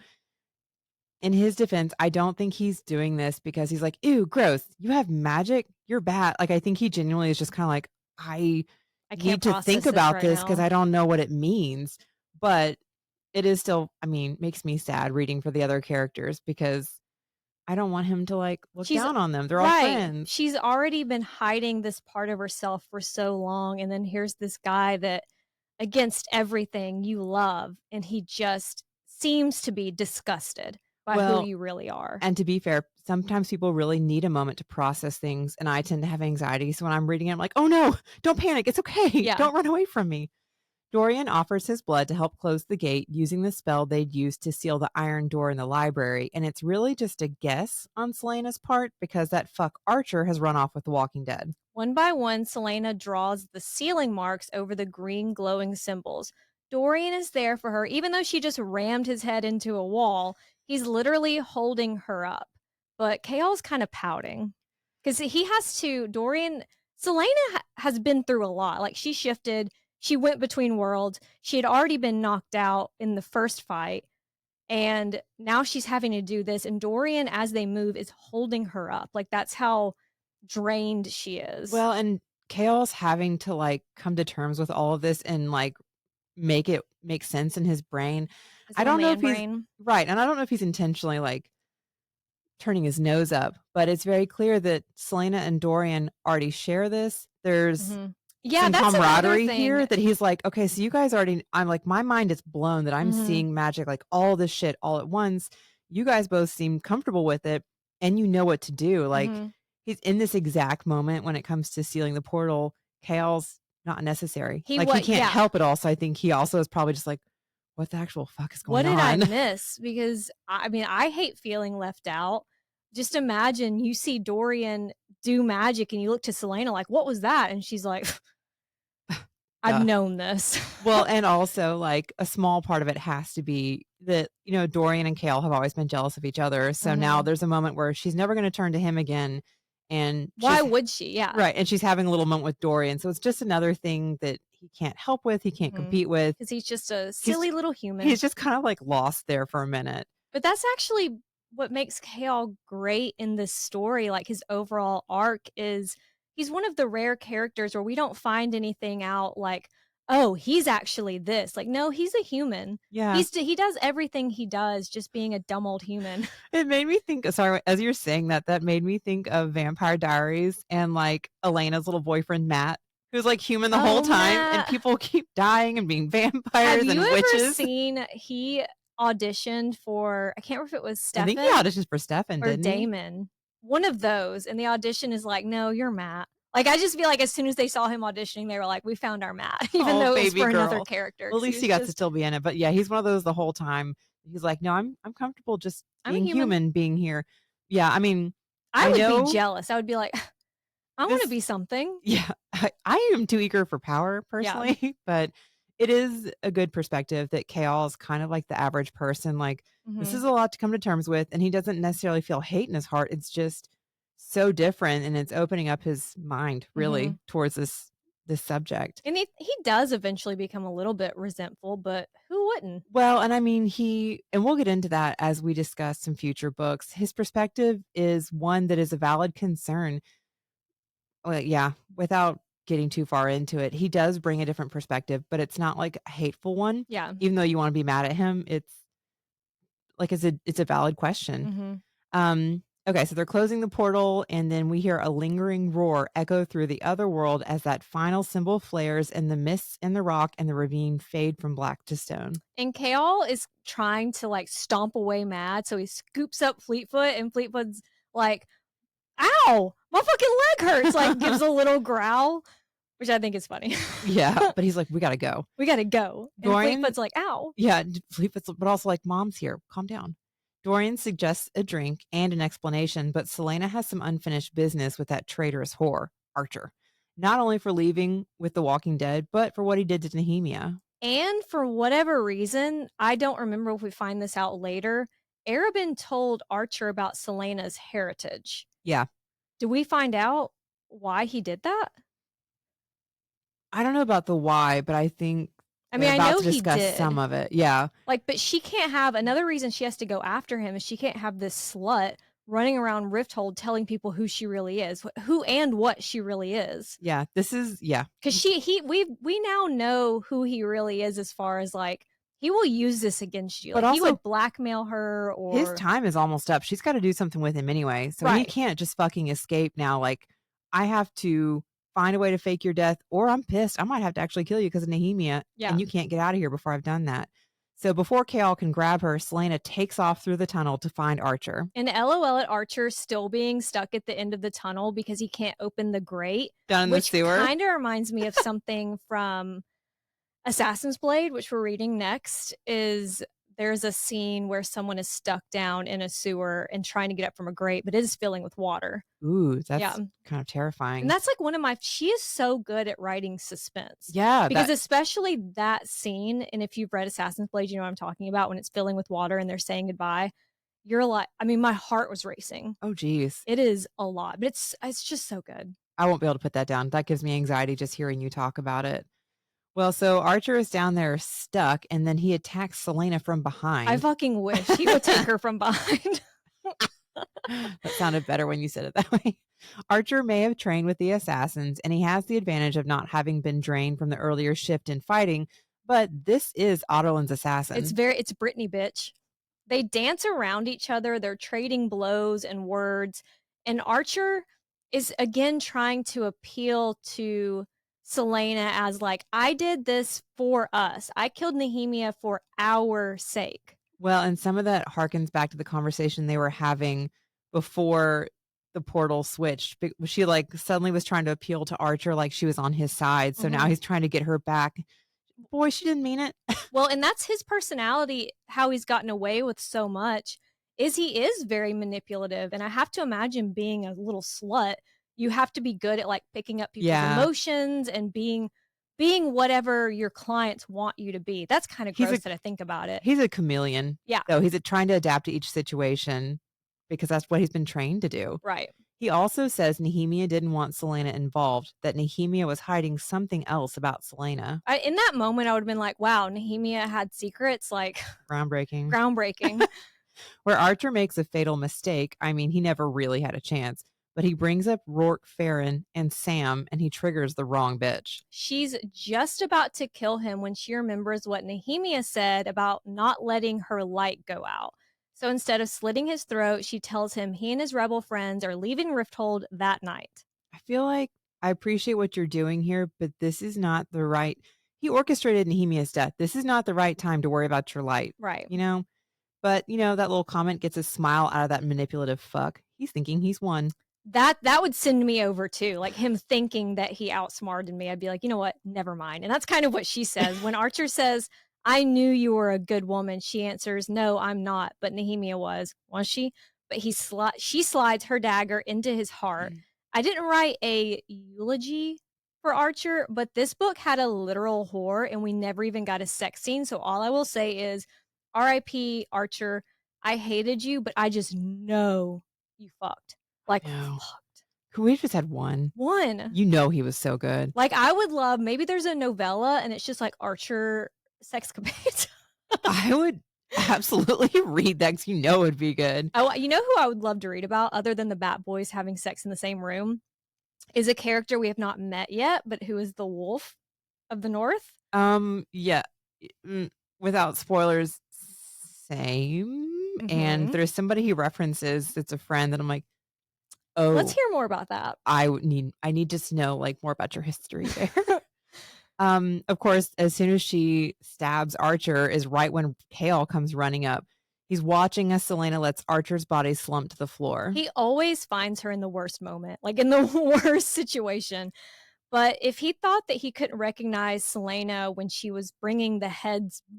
in his defense, I don't think he's doing this because he's like, ew, gross. You have magic? You're bad. Like, I think he genuinely is just kind of like, I need to think about this because I don't know what it means. But it is still, I mean, makes me sad reading for the other characters because I don't want him to like look down on them. They're all friends. She's already been hiding this part of herself for so long. And then here's this guy that against everything you love. And he just seems to be disgusted by who you really are. And to be fair, sometimes people really need a moment to process things. And I tend to have anxiety. So when I'm reading it, I'm like, oh no, don't panic. It's okay. Yeah. Don't run away from me. Dorian offers his blood to help close the gate using the spell they'd used to seal the iron door in the library. And it's really just a guess on Celaena's part because that fuck Archer has run off with the Walking Dead. One by one, Celaena draws the sealing marks over the green glowing symbols. Dorian is there for her, even though she just rammed his head into a wall. He's literally holding her up. But Chaol's kind of pouting because he has to. Celaena has been through a lot. Like, she shifted. She went between worlds. She had already been knocked out in the first fight. And now she's having to do this. And Dorian, as they move, is holding her up. Like, that's how drained she is. Well, and Chaol's having to like come to terms with all of this and like make it make sense in his brain. I don't know if he's right. And I don't know if he's intentionally like turning his nose up, but it's very clear that Celaena and Dorian already share this. There's some camaraderie here that he's like, okay, so you guys already, I'm like, my mind is blown that I'm seeing magic, like all this shit all at once. You guys both seem comfortable with it and you know what to do. Like he's in this exact moment when it comes to sealing the portal. Chaol's not necessary. He can't help it all. So I think he also is probably just like, what the actual fuck is going on? What did I miss? Because I mean, I hate feeling left out. Just imagine you see Dorian do magic and you look to Celaena like, what was that? And she's like, I've known this. Well, and also like a small part of it has to be that, you know, Dorian and Chaol have always been jealous of each other. So now there's a moment where she's never going to turn to him again. And why would she? Yeah. Right. And she's having a little moment with Dorian. So it's just another thing that he can't help with. He can't compete with. Because he's just a silly little human. He's just kind of like lost there for a minute. But that's actually what makes Chaol great in this story. Like his overall arc is he's one of the rare characters where we don't find anything out like, oh, he's actually this. Like, no, he's a human. Yeah. He does everything he does just being a dumb old human. It made me think, sorry, as you're saying that made me think of Vampire Diaries and like Elena's little boyfriend, Matt, who's like human the whole time, Matt. and people keep dying and being vampires and witches. Have you ever seen he auditioned for, I can't remember if it was Stefan. I think he auditioned for Stefan, or didn't Damon. One of those. And the audition is like, no, you're Matt. Like, I just feel like as soon as they saw him auditioning, they were like, we found our Matt, even though it was for another character. Well, at least he got to still be in it. But yeah, he's one of those the whole time. He's like, no, I'm comfortable just being human being here. Yeah, I mean, I would be jealous. I would be like, I want to be something. Yeah, I am too eager for power personally, but it is a good perspective that Chaol is kind of like the average person. Like, this is a lot to come to terms with, and he doesn't necessarily feel hate in his heart. It's just so different, and it's opening up his mind really towards this subject. And he does eventually become a little bit resentful, but who wouldn't? Well, and I mean, and we'll get into that as we discuss some future books. His perspective is one that is a valid concern. Well, yeah, without getting too far into it, he does bring a different perspective, but it's not like a hateful one. Yeah. Even though you want to be mad at him, it's like it's a valid question. Okay, so they're closing the portal, and then we hear a lingering roar echo through the other world as that final symbol flares and the mists in the rock and the ravine fade from black to stone. And Chaol is trying to like stomp away Mad, so he scoops up Fleetfoot, and Fleetfoot's like, ow, my fucking leg hurts, like gives a little growl, which I think is funny. Yeah, but he's like, we gotta go. We gotta go. And Dorian, Fleetfoot's like, ow. Yeah, Fleetfoot's, but also like, mom's here, calm down. Dorian suggests a drink and an explanation, but Celaena has some unfinished business with that traitorous whore, Archer. Not only for leaving with the Walking Dead, but for what he did to Nehemia. And for whatever reason, I don't remember if we find this out later, Arobynn told Archer about Celaena's heritage. Yeah. Did we find out why he did that? I don't know about the why, but I think I know he did some of it. Yeah. Like, but she can't have, another reason she has to go after him is she can't have this slut running around Rifthold telling people who she really is, who and what she really is. Yeah. This is, yeah. Because we now know who he really is, as far as like, he will use this against you. Like, also, he would blackmail her, or his time is almost up. She's got to do something with him anyway. So he can't just fucking escape now. Like, I have to find a way to fake your death, or I'm pissed. I might have to actually kill you because of Nehemia, and you can't get out of here before I've done that. So before Chaol can grab her, Celaena takes off through the tunnel to find Archer. And LOL at Archer still being stuck at the end of the tunnel because he can't open the grate. Down in the sewer. Which kind of reminds me of something from Assassin's Blade, which we're reading next. There's a scene where someone is stuck down in a sewer and trying to get up from a grate, but it is filling with water. Ooh, that's kind of terrifying. And that's like she is so good at writing suspense. Yeah. Because especially that scene, and if you've read Assassin's Blade, you know what I'm talking about, when it's filling with water and they're saying goodbye. You're like, I mean, my heart was racing. Oh, geez. It is a lot, but it's just so good. I won't be able to put that down. That gives me anxiety just hearing you talk about it. Well, so Archer is down there stuck, and then he attacks Celaena from behind. I fucking wish he would take her from behind. That sounded better when you said it that way. Archer may have trained with the assassins, and he has the advantage of not having been drained from the earlier shift in fighting, but this is Ottolin's assassin. It's Brittany, bitch. They dance around each other. They're trading blows and words, and Archer is again trying to appeal to Celaena as like, I did this for us. I killed Nehemia for our sake. Well, and some of that harkens back to the conversation they were having before the portal switched. She like suddenly was trying to appeal to Archer like she was on his side. So now he's trying to get her back. Boy, she didn't mean it. Well, and that's his personality, how he's gotten away with so much, is he is very manipulative. And I have to imagine being a little slut, you have to be good at like picking up people's emotions and being whatever your clients want you to be. That's kind of gross that I think about it. He's a chameleon. Yeah. So he's trying to adapt to each situation because that's what he's been trained to do. Right. He also says Nehemia didn't want Celaena involved, that Nehemia was hiding something else about Celaena. In that moment, I would have been like, wow, Nehemia had secrets, like groundbreaking. Where Archer makes a fatal mistake, I mean, he never really had a chance. but he brings up Rourke, Farron, and Sam, and he triggers the wrong bitch. She's just about to kill him when she remembers what Nehemia said about not letting her light go out. So instead of slitting his throat, she tells him he and his rebel friends are leaving Rifthold that night. I feel like I appreciate what you're doing here, but this is not the right... He orchestrated Nehemia's death. This is not the right time to worry about your light. Right. You know? But, you know, that little comment gets a smile out of that manipulative fuck. He's thinking he's won. That would send me over too. Like him thinking that he outsmarted me. I'd be like, you know what? Never mind. And that's kind of what she says. When Archer says, I knew you were a good woman, she answers, no, I'm not. But Nehemia was she? But she slides her dagger into his heart. I didn't write a eulogy for Archer, but this book had a literal whore and we never even got a sex scene. So all I will say is R.I.P. Archer. I hated you, but I just know you fucked. Like, fucked. Could we just had one? One. You know he was so good. Like, I would love, maybe there's a novella and it's just like Archer sexcapades. I would absolutely read that because you know it would be good. You know who I would love to read about, other than the Bat Boys having sex in the same room, is a character we have not met yet, but who is the Wolf of the North? Yeah. Without spoilers, same. And there's somebody he references. It's a friend that I'm like, oh, let's hear more about that. I need to know like more about your history there. Of course, as soon as she stabs Archer is right when Chaol comes running up. He's watching as Celaena lets Archer's body slump to the floor. He always finds her in the worst moment, like in the worst situation. But if he thought that he couldn't recognize Celaena when she was bringing the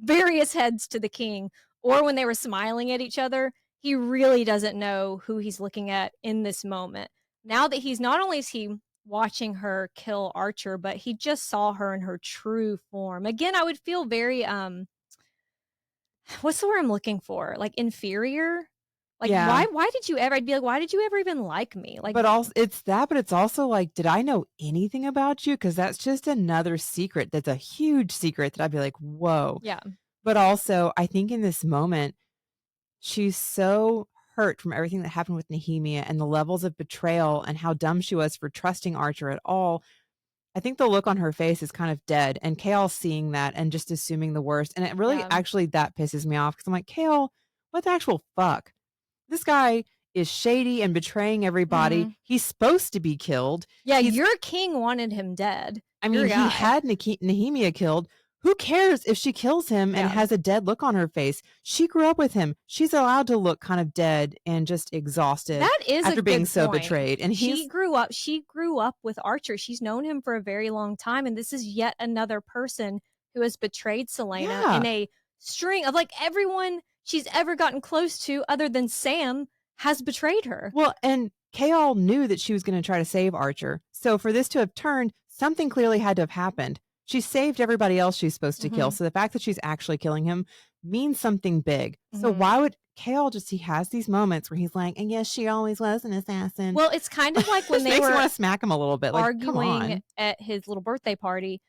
various heads to the king, or when they were smiling at each other, he really doesn't know who he's looking at in this moment. Now that not only is he watching her kill Archer, but he just saw her in her true form. Again, I would feel very, what's the word I'm looking for? Like inferior? Like, why did you ever, I'd be like, why did you ever even like me? Like, but also it's that, but it's also like, did I know anything about you? Because that's just another secret. That's a huge secret that I'd be like, whoa. Yeah. But also, I think in this moment, she's so hurt from everything that happened with Nehemia and the levels of betrayal and how dumb she was for trusting Archer at all. I think the look on her face is kind of dead, and Chaol seeing that and just assuming the worst. And it really actually that pisses me off because I'm like, Chaol, what the actual fuck? This guy is shady and betraying everybody. He's supposed to be killed. Yeah, your king wanted him dead. I mean, he had Nehemia killed. Who cares if she kills him and has a dead look on her face? She grew up with him. She's allowed to look kind of dead and just exhausted. That is after being so point. betrayed. And she grew up with Archer. She's known him for a very long time, and this is yet another person who has betrayed Celaena in a string of like everyone she's ever gotten close to, other than Sam, has betrayed her. Well, and Chaol knew that she was going to try to save Archer. So for this to have turned, something clearly had to have happened. She saved everybody else she's supposed to kill. So the fact that she's actually killing him means something big. So why would Chaol he has these moments where he's like, and yes, she always was an assassin. Well, it's kind of like when they were want to smack him a little bit, arguing at his little birthday party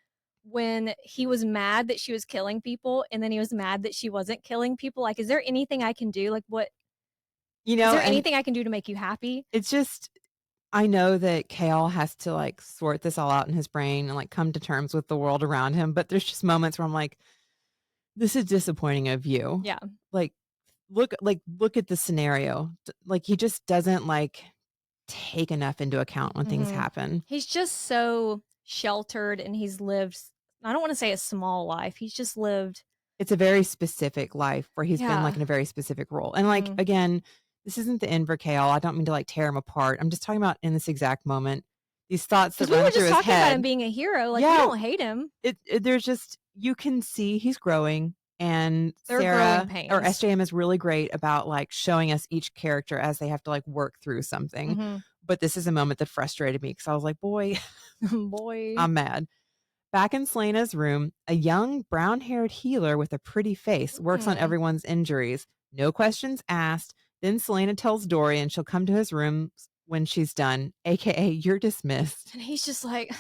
when he was mad that she was killing people and then he was mad that she wasn't killing people. Like, is there anything I can do? Like, what? Is there anything I can do to make you happy? It's just... I know that Chaol has to like sort this all out in his brain and like come to terms with the world around him. But there's just moments where I'm like, this is disappointing of you. Yeah. Like, look at the scenario. Like, he just doesn't like take enough into account when things happen. He's just so sheltered and he's lived, I don't want to say a small life. He's just lived. It's a very specific life where he's been like in a very specific role. And like, again, this isn't the end for Chaol. I don't mean to like tear him apart. I'm just talking about in this exact moment, these thoughts that run through his head. We were just talking about him being a hero. Like, we don't hate him. There's just, you can see he's growing, and Sarah or SJM is really great about like showing us each character as they have to like work through something. But this is a moment that frustrated me because I was like, boy, I'm mad. Back in Celaena's room, a young brown-haired healer with a pretty face works on everyone's injuries. No questions asked. Then Celaena tells Dorian she'll come to his room when she's done, aka you're dismissed. And he's just like,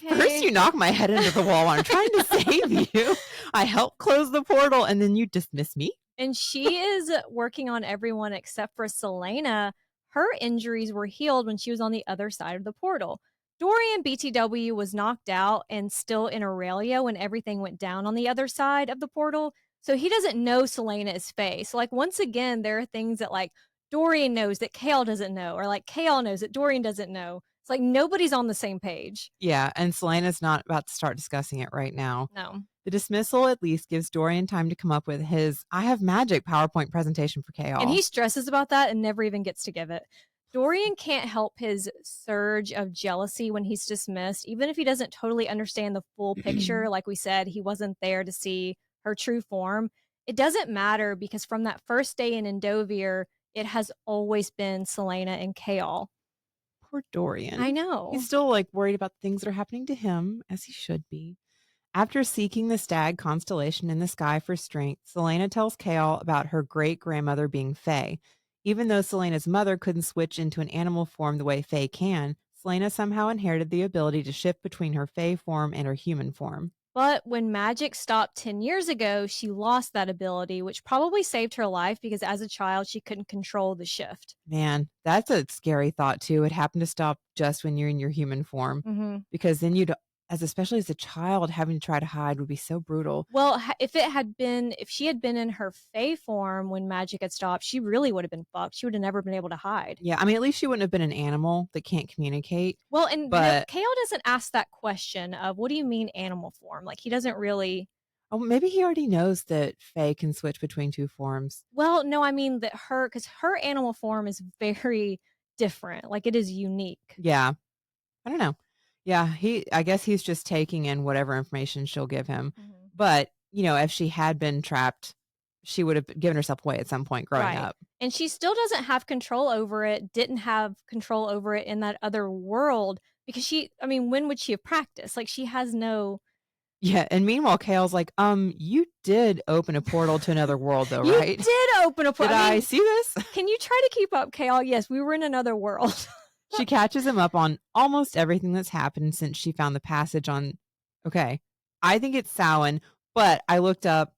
okay. First you knock my head into the wall when I'm trying to save you. I help close the portal and then you dismiss me. And she is working on everyone except for Celaena. her injuries were healed when she was on the other side of the portal. Dorian BTW was knocked out and still in Aurelia when everything went down on the other side of the portal. So he doesn't know Celaena is Fae. So like once again, there are things that like Dorian knows that Chaol doesn't know, or like Chaol knows that Dorian doesn't know. It's like nobody's on the same page. Yeah, and Celaena's not about to start discussing it right now. No. The dismissal at least gives Dorian time to come up with his I have magic PowerPoint presentation for Chaol. And he stresses about that and never even gets to give it. Dorian can't help his surge of jealousy when he's dismissed, even if he doesn't totally understand the full picture. Like we said, he wasn't there to see her true form. It doesn't matter because from that first day in Endovir, it has always been Celaena and Chaol. Poor Dorian. I know. He's still like worried about things that are happening to him, as he should be. After seeking the stag constellation in the sky for strength, Celaena tells Chaol about her great-grandmother being Fae. Even though Celena's mother couldn't switch into an animal form the way Fae can, Celaena somehow inherited the ability to shift between her Fae form and her human form. But when magic stopped 10 years ago, she lost that ability, which probably saved her life because as a child, she couldn't control the shift. Man, that's a scary thought too. It happened to stop just when you're in your human form, because then especially as a child, having to try to hide would be so brutal. Well, if she had been in her Fae form when magic had stopped, she really would have been fucked. She would have never been able to hide. Yeah, I mean, at least she wouldn't have been an animal that can't communicate. Well, but Chaol doesn't ask that question of, what do you mean animal form? Like, he doesn't really... Oh, maybe he already knows that Fae can switch between two forms. Well, no, I mean that because her animal form is very different. Like, it is unique. Yeah. I don't know. Yeah, I guess he's just taking in whatever information she'll give him. But, if she had been trapped, she would have given herself away at some point growing up. And she still doesn't have control over it, didn't have control over it in that other world because when would she have practiced? Like, she has no... Yeah, and meanwhile, Chaol's like, you did open a portal to another world, though, right? You did open a portal. Did I see this? Can you try to keep up, Chaol? Yes, we were in another world. She catches him up on almost everything that's happened since she found the passage on... Okay, I think it's Samhain, but I looked up...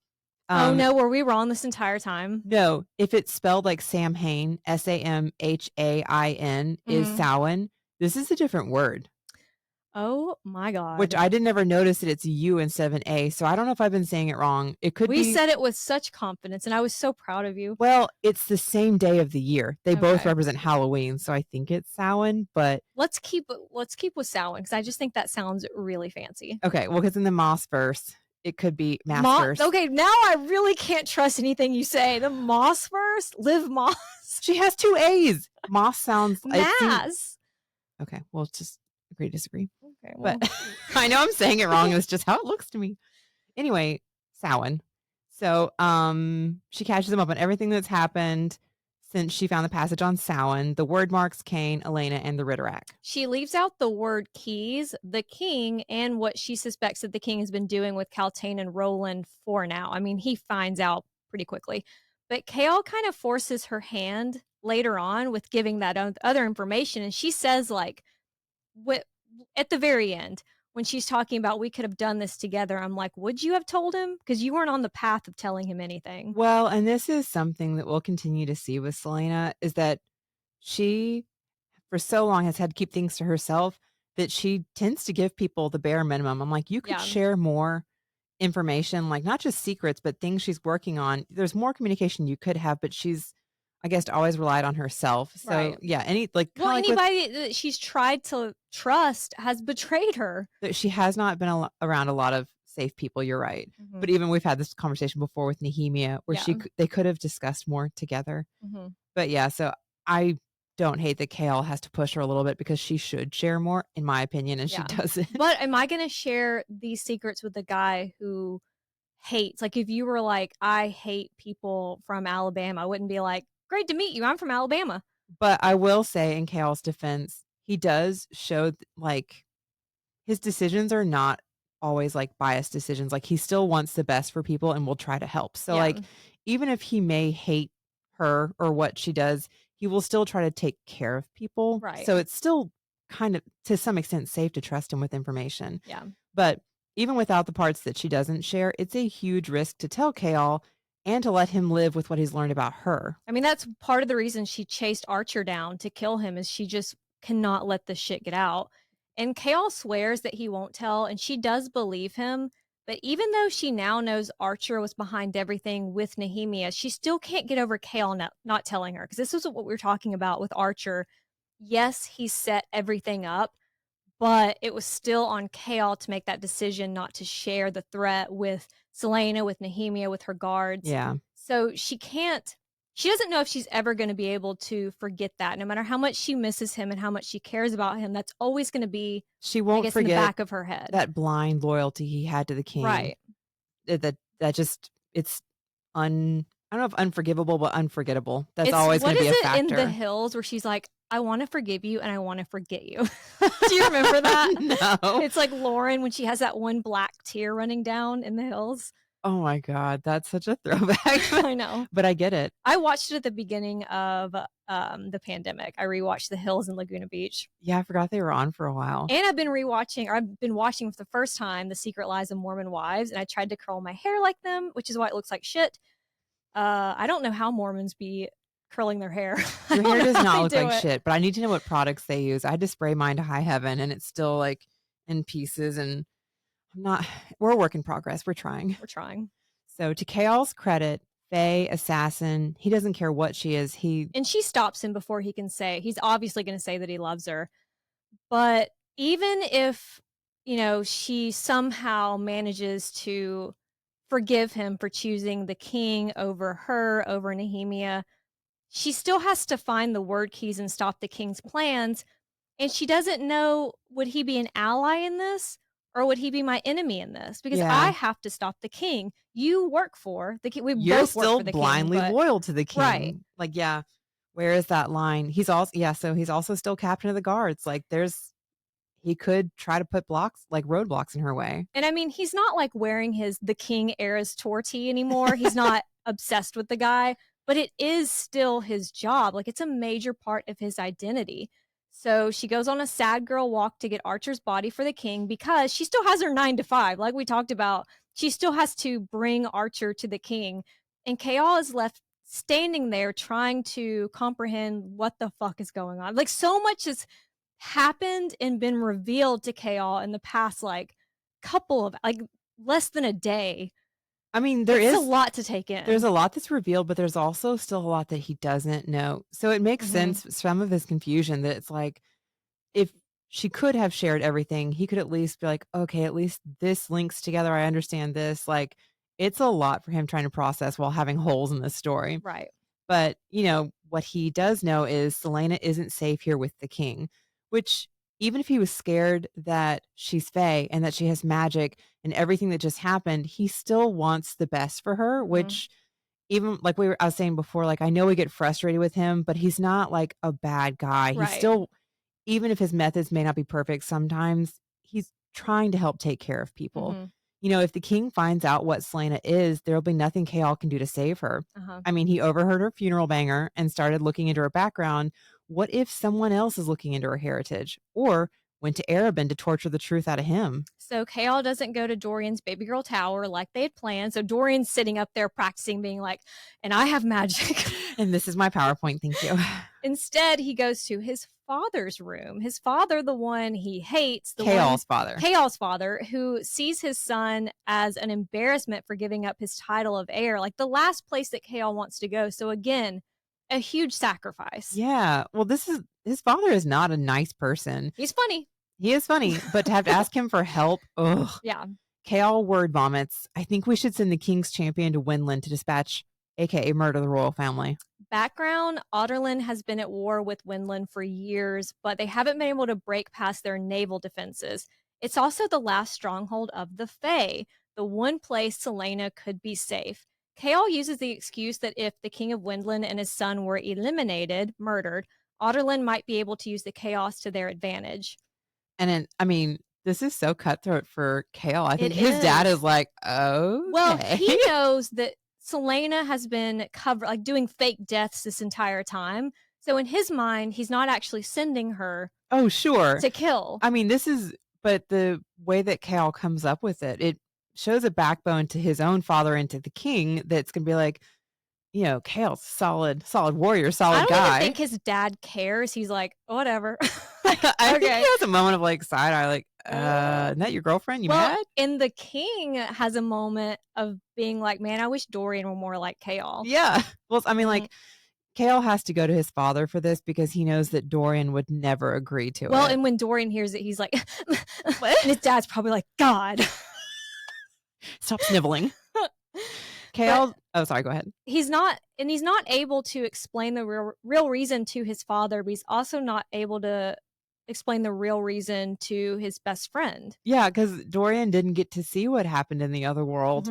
oh, no, were we wrong this entire time? No, if it's spelled like Samhain, Samhain, is Samhain, this is a different word. Oh my God. Which I didn't ever notice that it's a U instead of an A. So I don't know if I've been saying it wrong. It could be. We said it with such confidence and I was so proud of you. Well, it's the same day of the year. They both represent Halloween. So I think it's Samhain, but let's keep with Samhain because I just think that sounds really fancy. Okay. Well, because in the Moss verse, it could be Mass. Okay, now I really can't trust anything you say. The Moss verse? Liv Moss. She has two A's. Moss sounds Mass. Okay, well, it's just agree to disagree. Okay, well. But I know I'm saying it wrong. It's just how it looks to me. Anyway, Samhain. So she catches him up on everything that's happened since she found the passage on Samhain, the word marks Cain, Elena, and the Ritterak. She leaves out the word keys, the king, and what she suspects that the king has been doing with Kaltain and Roland for now. I mean, he finds out pretty quickly. But Chaol kind of forces her hand later on with giving that other information. And she says, like, at the very end, when she's talking about we could have done this together, I'm like, would you have told him? Because you weren't on the path of telling him anything. Well, and this is something that we'll continue to see with Celaena, is that she, for so long, has had to keep things to herself that she tends to give people the bare minimum. I'm like, you could share more information, like not just secrets, but things she's working on. There's more communication you could have, but she's, I guess, always relied on herself. So yeah, anybody that she's tried to trust has betrayed her. That she has not been around a lot of safe people. You're right. But even we've had this conversation before with Nehemia, where they could have discussed more together. But yeah, so I don't hate that Chaol has to push her a little bit because she should share more, in my opinion, and she doesn't. But am I going to share these secrets with the guy who hates? Like, if you were like, I hate people from Alabama, I wouldn't be like, great to meet you. I'm from Alabama. But I will say, in Chaol's defense, he does show like his decisions are not always like biased decisions. Like, he still wants the best for people and will try to help. So like, even if he may hate her or what she does, he will still try to take care of people. Right. So it's still kind of, to some extent, safe to trust him with information. Yeah. But even without the parts that she doesn't share, it's a huge risk to tell Chaol and to let him live with what he's learned about her. I mean, that's part of the reason she chased Archer down to kill him, is she just cannot let this shit get out. And Chaol swears that he won't tell, and she does believe him. But even though she now knows Archer was behind everything with Nehemia, she still can't get over Chaol not telling her. Because this is what we were talking about with Archer. Yes, he set everything up, but it was still on Chaol to make that decision not to share the threat with Celaena, with Nehemia, with her guards. Yeah. So she doesn't know if she's ever going to be able to forget that. No matter how much she misses him and how much she cares about him, that's always going to be, she won't forget, in the back of her head, that blind loyalty he had to the king. Right. That just, it's I don't know if unforgivable, but unforgettable. That's always going to be a factor. What is it in The Hills where she's like, I want to forgive you and I want to forget you? Do you remember that? No. It's like Lauren when she has that one black tear running down in The Hills. Oh my God, that's such a throwback. I know. But I get it. I watched it at the beginning of the pandemic. I rewatched The Hills in Laguna Beach. Yeah, I forgot they were on for a while. And I've been watching for the first time The Secret Lives of Mormon Wives, and I tried to curl my hair like them, which is why it looks like shit. I don't know how Mormons be curling their hair. Your hair does not look like shit, but I need to know what products they use. I had to spray mine to high heaven, and it's still like in pieces, and we're a work in progress. We're trying. So to Chaol's credit, Faye, assassin, he doesn't care what she is. And she stops him before he can say, he's obviously going to say that he loves her. But even if, she somehow manages to forgive him for choosing the king over her, over Nehemia, she still has to find the word keys and stop the king's plans. And she doesn't know, would he be an ally in this? Or would he be my enemy in this? Because I have to stop the king. You work for the king. You're still blindly loyal to the king. Right. Like, yeah, where is that line? He's also still captain of the guards. Like, he could try to put roadblocks in her way. And I mean, he's not like wearing the King Era's tortie anymore. He's not obsessed with the guy, but it is still his job. Like, it's a major part of his identity. So she goes on a sad girl walk to get Archer's body for the king because she still has her 9 to 5. Like we talked about, she still has to bring Archer to the king. And Chaol is left standing there trying to comprehend what the fuck is going on. Like, so much has happened and been revealed to Chaol in the past, less than a day. I mean, there's a lot to take in. There's a lot that's revealed, but there's also still a lot that he doesn't know. So it makes sense, some of his confusion, that it's like, if she could have shared everything, he could at least be like, okay, at least this links together. I understand this. Like, it's a lot for him trying to process while having holes in this story. Right. But, what he does know is Celaena isn't safe here with the king, which, even if he was scared that she's Fae and that she has magic and everything that just happened, he still wants the best for her, which even like I was saying before, like, I know we get frustrated with him, but he's not like a bad guy. Right. He's still, even if his methods may not be perfect, sometimes he's trying to help take care of people. If the king finds out what Celaena is, there'll be nothing Chaol can do to save her. I mean, he overheard her funeral banger and started looking into her background. What if someone else is looking into her heritage, or went to Erebin to torture the truth out of him? So Chaol doesn't go to Dorian's baby girl tower like they had planned. So Dorian's sitting up there practicing, being like, and I have magic. And this is my PowerPoint, thank you. Instead, he goes to his father's room. His father, the one he hates. Chaol's father, who sees his son as an embarrassment for giving up his title of heir. Like the last place that Chaol wants to go. So again, a huge sacrifice. Yeah. Well, his father is not a nice person. He's funny. He is funny, but to have to ask him for help, ugh. Yeah. Chaol word vomits. I think we should send the king's champion to Wendlyn to dispatch, aka murder the royal family. Background, Otterlyn has been at war with Wendlyn for years, but they haven't been able to break past their naval defenses. It's also the last stronghold of the Fae, the one place Celaena could be safe. Chaol uses the excuse that if the king of Wendlyn and his son were murdered, Otterlyn might be able to use the chaos to their advantage. And this is so cutthroat for Chaol. I think his dad is like, oh, well, he knows that Celaena has been doing fake deaths this entire time. So in his mind, he's not actually sending her. Oh, sure. To kill. But the way that Chaol comes up with it, shows a backbone to his own father and to the king that's going to be like, you know, Chaol's solid warrior, solid guy. I don't even think his dad cares. He's like, whatever. Like, I think he has a moment of like side eye, like, isn't that your girlfriend? You mad? And the king has a moment of being like, man, I wish Dorian were more like Chaol. Yeah. Well, I mean, like, Chaol has to go to his father for this because he knows that Dorian would never agree to it. Well, and when Dorian hears it, he's like, and his dad's probably like, God. Stop sniveling. Chaol, sorry, go ahead. He's not able to explain the real reason to his father, but he's also not able to explain the real reason to his best friend. Yeah, because Dorian didn't get to see what happened in the other world.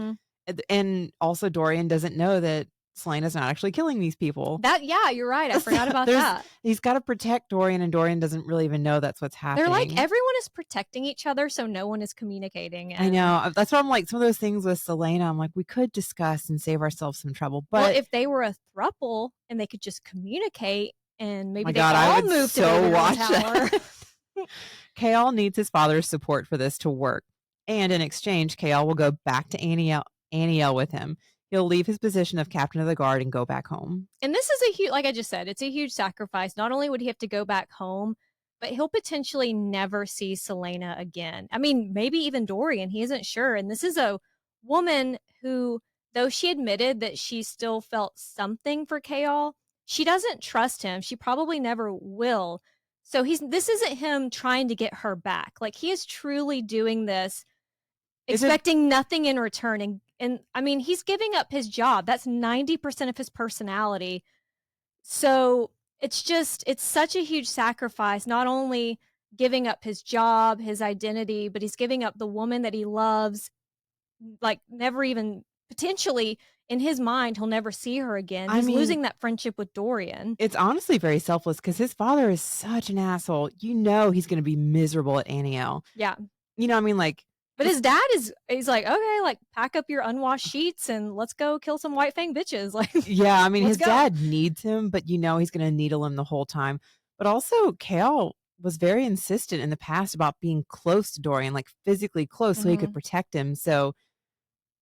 And also Dorian doesn't know that Celaena's not actually killing these people. Yeah, you're right. I forgot about that. He's got to protect Dorian, and Dorian doesn't really even know that's what's happening. They're like, everyone is protecting each other, so no one is communicating. I know. That's what I'm like, some of those things with Celaena, I'm like, we could discuss and save ourselves some trouble. But if they were a throuple and they could just communicate and maybe they all move to the tower. Chaol needs his father's support for this to work. And in exchange, Chaol will go back to Aniel with him. He'll leave his position of captain of the guard and go back home. And this is a huge, like I just said, it's a huge sacrifice. Not only would he have to go back home, but he'll potentially never see Celaena again. I mean, maybe even Dorian, he isn't sure. And this is a woman who, though she admitted that she still felt something for Chaol, she doesn't trust him. She probably never will. So this isn't him trying to get her back. Like, he is truly doing this, expecting nothing in return. And I mean, he's giving up his job. That's 90% of his personality. So it's such a huge sacrifice, not only giving up his job, his identity, but he's giving up the woman that he loves, like never even potentially in his mind, he'll never see her again. He's losing that friendship with Dorian. It's honestly very selfless because his father is such an asshole. You know, he's going to be miserable at Aniel. Yeah. You know, I mean, like, but his dad he's like, okay, like pack up your unwashed sheets and let's go kill some white fang bitches. Like, yeah, I mean, his dad needs him, but you know, he's going to needle him the whole time. But also Chaol was very insistent in the past about being close to Dorian, like physically close so he could protect him. So,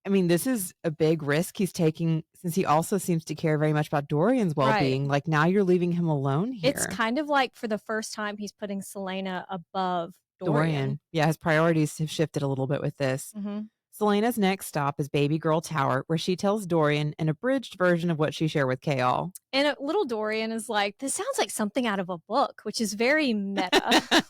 I mean, this is a big risk he's taking since he also seems to care very much about Dorian's well-being. Right. Like, now you're leaving him alone here. It's kind of like for the first time he's putting Celaena above Dorian. Yeah, his priorities have shifted a little bit with this. Celaena's next stop is Baby Girl Tower, where she tells Dorian an abridged version of what she shared with Chaol. And little Dorian is like, this sounds like something out of a book, which is very meta.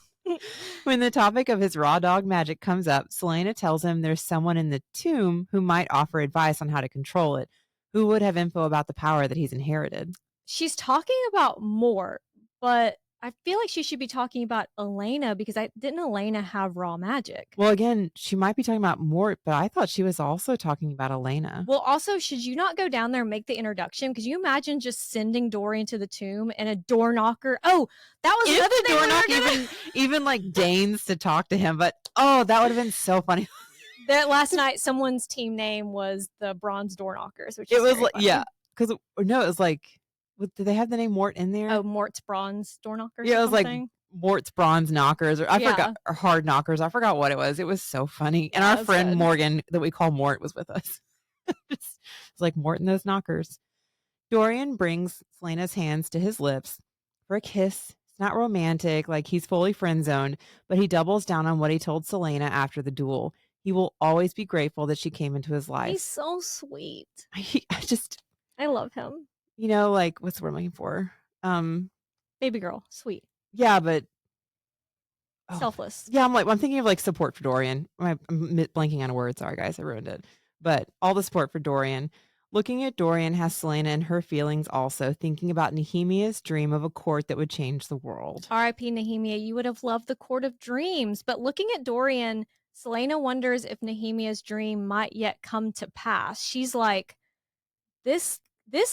When the topic of his raw dog magic comes up, Celaena tells him there's someone in the tomb who might offer advice on how to control it, who would have info about the power that he's inherited. She's talking about Mort, but I feel like she should be talking about Elena because didn't Elena have raw magic? Well, again, she might be talking about Mort, but I thought she was also talking about Elena. Well, also, should you not go down there and make the introduction? Because you imagine just sending Dorian to the tomb and a door knocker. Oh, that was another thing. Door knocker even like deigns to talk to him, but that would have been so funny. That last night, someone's team name was the Bronze Door Knockers, which it was like, yeah, because it was like. Did they have the name Mort in there? Oh, Mort's Bronze Door Knockers. Yeah, it was like Mort's Bronze Knockers, or I forgot, or Hard Knockers. I forgot what it was. It was so funny. And our friend Morgan, that we call Mort, was with us. It's like Mort and those knockers. Dorian brings Celaena's hands to his lips for a kiss. It's not romantic, like he's fully friend zoned, but he doubles down on what he told Celaena after the duel. He will always be grateful that she came into his life. He's so sweet. I love him. You know, like, what's the word I'm looking for? Baby girl, sweet. Yeah, but selfless. Yeah, I'm thinking of like support for Dorian. I'm blanking on a word. Sorry, guys, I ruined it. But all the support for Dorian. Looking at Dorian has Celaena and her feelings also, thinking about Nehemia's dream of a court that would change the world. R.I.P. Nehemia, you would have loved the court of dreams. But looking at Dorian, Celaena wonders if Nehemia's dream might yet come to pass. She's like, this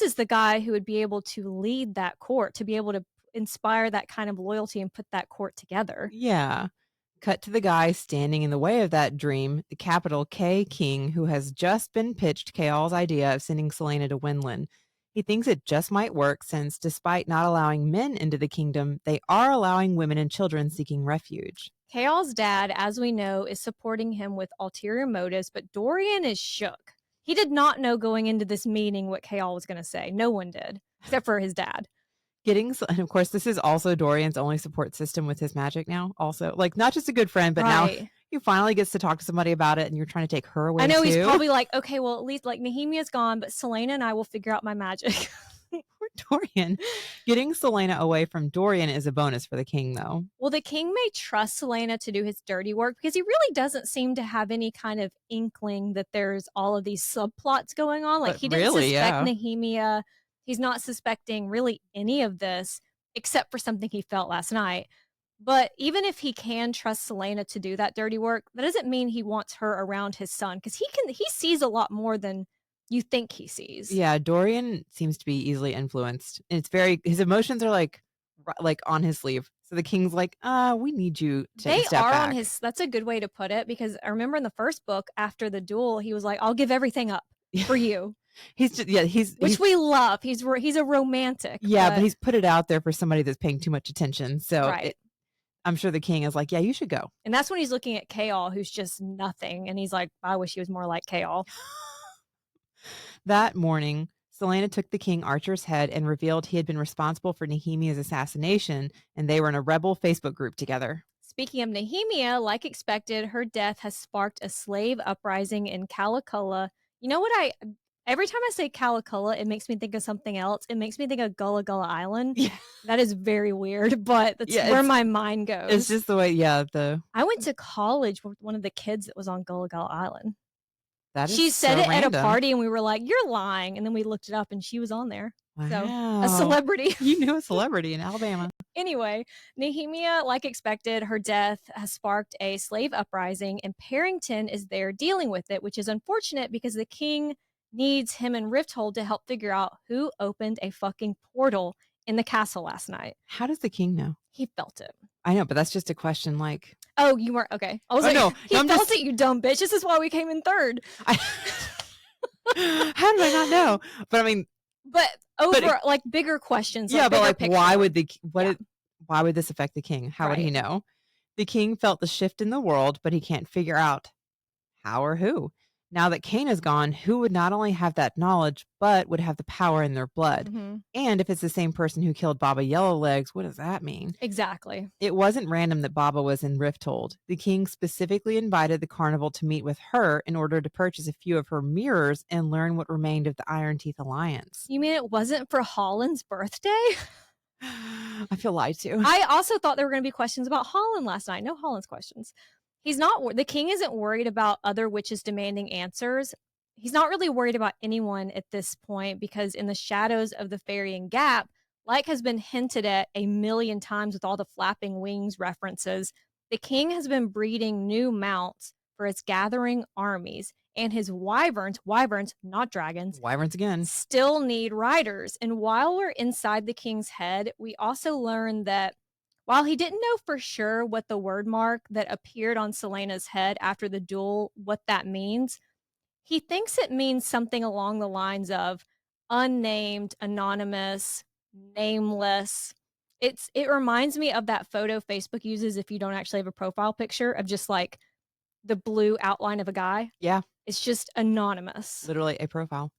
is the guy who would be able to lead that court, to be able to inspire that kind of loyalty and put that court together. Yeah. Cut to the guy standing in the way of that dream, the capital K King, who has just been pitched Chaol's idea of sending Celaena to Wendlyn. He thinks it just might work since, despite not allowing men into the kingdom, they are allowing women and children seeking refuge. Chaol's dad, as we know, is supporting him with ulterior motives, but Dorian is shook. He did not know going into this meeting what Chaol was going to say. No one did, except for his dad. And of course, this is also Dorian's only support system with his magic now. Also, like, not just a good friend, but now he finally gets to talk to somebody about it, and you're trying to take her away. I know too. He's probably like, okay, well, at least like Nehemia's gone, but Celaena and I will figure out my magic. Poor Dorian. Getting Celaena away from Dorian is a bonus for the king, though. Well, the king may trust Celaena to do his dirty work because he really doesn't seem to have any kind of inkling that there's all of these subplots going on. Like, he didn't suspect Nehemia. He's not suspecting really any of this except for something he felt last night. But even if he can trust Celaena to do that dirty work, that doesn't mean he wants her around his son because he sees a lot more than you think he sees. Yeah, Dorian seems to be easily influenced. It's his emotions are like on his sleeve. So the king's like, we need you to step back. They are on his. That's a good way to put it because I remember in the first book after the duel, he was like, "I'll give everything up for you." Which we love. He's a romantic. Yeah, but he's put it out there for somebody that's paying too much attention. So I'm sure the king is like, yeah, you should go. And that's when he's looking at Chaol, who's just nothing. And he's like, I wish he was more like Chaol. That morning, Celaena took the king Archer's head and revealed he had been responsible for Nehemia's assassination, and they were in a rebel Facebook group together. Speaking of Nehemia, like expected, her death has sparked a slave uprising in Calaculla. You know what every time I say Calaculla, it makes me think of something else. It makes me think of Gullah Gullah Island. Yeah. That is very weird, but that's where my mind goes. It's just the way, I went to college with one of the kids that was on Gullah Gullah Island. She said so it random. at a party, and we were like, you're lying. And then we looked it up, and she was on there. Wow. So, a celebrity. You knew a celebrity in Alabama. Anyway, Nehemia, like expected, her death has sparked a slave uprising, and Parrington is there dealing with it, which is unfortunate because the king needs him and Rifthold to help figure out who opened a fucking portal in the castle last night. How does the king know? He felt it. I know, but that's just a question like... Oh, you weren't? Okay. I was no, he felt it, you dumb bitch. This is why we came in third. How did I not know? But I mean... like bigger questions. Yeah, like but like picture. why would this affect the king? How would he know? The king felt the shift in the world, but he can't figure out how or who. Now that Cain is gone, who would not only have that knowledge, but would have the power in their blood? Mm-hmm. And if it's the same person who killed Baba Yellowlegs, what does that mean? Exactly. It wasn't random that Baba was in Rifthold. The king specifically invited the carnival to meet with her in order to purchase a few of her mirrors and learn what remained of the Iron Teeth Alliance. You mean it wasn't for Holland's birthday? I feel lied to. I also thought there were going to be questions about Holland last night. No Holland's questions. The king isn't worried about other witches demanding answers. He's not really worried about anyone at this point because in the shadows of the Fairying Gap, like has been hinted at a million times with all the flapping wings references, the king has been breeding new mounts for his gathering armies, and his wyverns, not dragons, wyverns again, still need riders. And while we're inside the king's head, we also learn that while he didn't know for sure what the word mark that appeared on Celaena's head after the duel, what that means, he thinks it means something along the lines of unnamed, anonymous, nameless. It reminds me of that photo Facebook uses if you don't actually have a profile picture of just like the blue outline of a guy. Yeah. It's just anonymous. Literally a profile.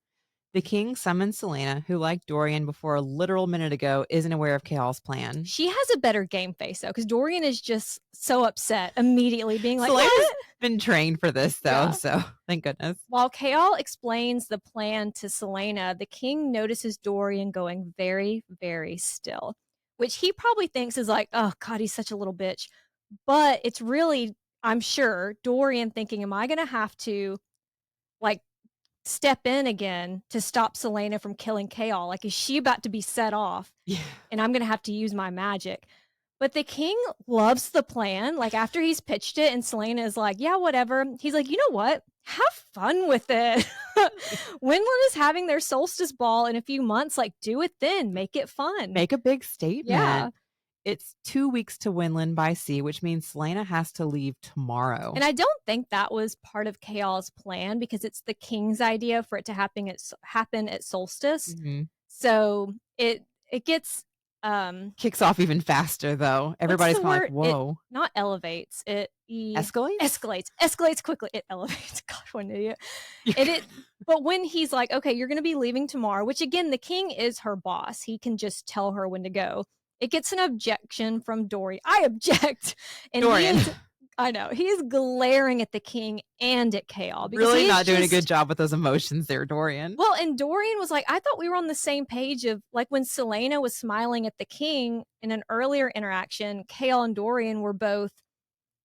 The king summons Celaena, who, like Dorian before a literal minute ago, isn't aware of Chaol's plan. She has a better game face, though, because Dorian is just so upset immediately, being like, Celaena's been trained for this, though, so thank goodness. While Chaol explains the plan to Celaena, the king notices Dorian going very, very still, which he probably thinks is like, oh, God, he's such a little bitch. But it's really, I'm sure, Dorian thinking, am I going to have to, like, step in again to stop Celaena from killing Chaol? Like, is she about to be set off? Yeah. And I'm going to have to use my magic. But the king loves the plan. Like, after he's pitched it and Celaena is like, yeah, whatever. He's like, you know what? Have fun with it. Wendlyn is having their solstice ball in a few months. Like, do it then. Make it fun. Make a big statement. Yeah. It's 2 weeks to Wendlyn by sea, which means Celaena has to leave tomorrow. And I don't think that was part of Chaol's plan because it's the king's idea for it to happen at solstice. Mm-hmm. So it gets kicks off even faster though. Everybody's kind of like, whoa. It not elevates. It escalates quickly. It elevates. God, what an idiot. But when he's like, okay, you're going to be leaving tomorrow, which again, the king is her boss. He can just tell her when to go. It gets an objection from Dorian. I object. And Dorian. I know. He is glaring at the king and at Chaol. Really not doing a good job with those emotions there, Dorian. Well, and Dorian was like, I thought we were on the same page of, like, when Celaena was smiling at the king in an earlier interaction, Chaol and Dorian were both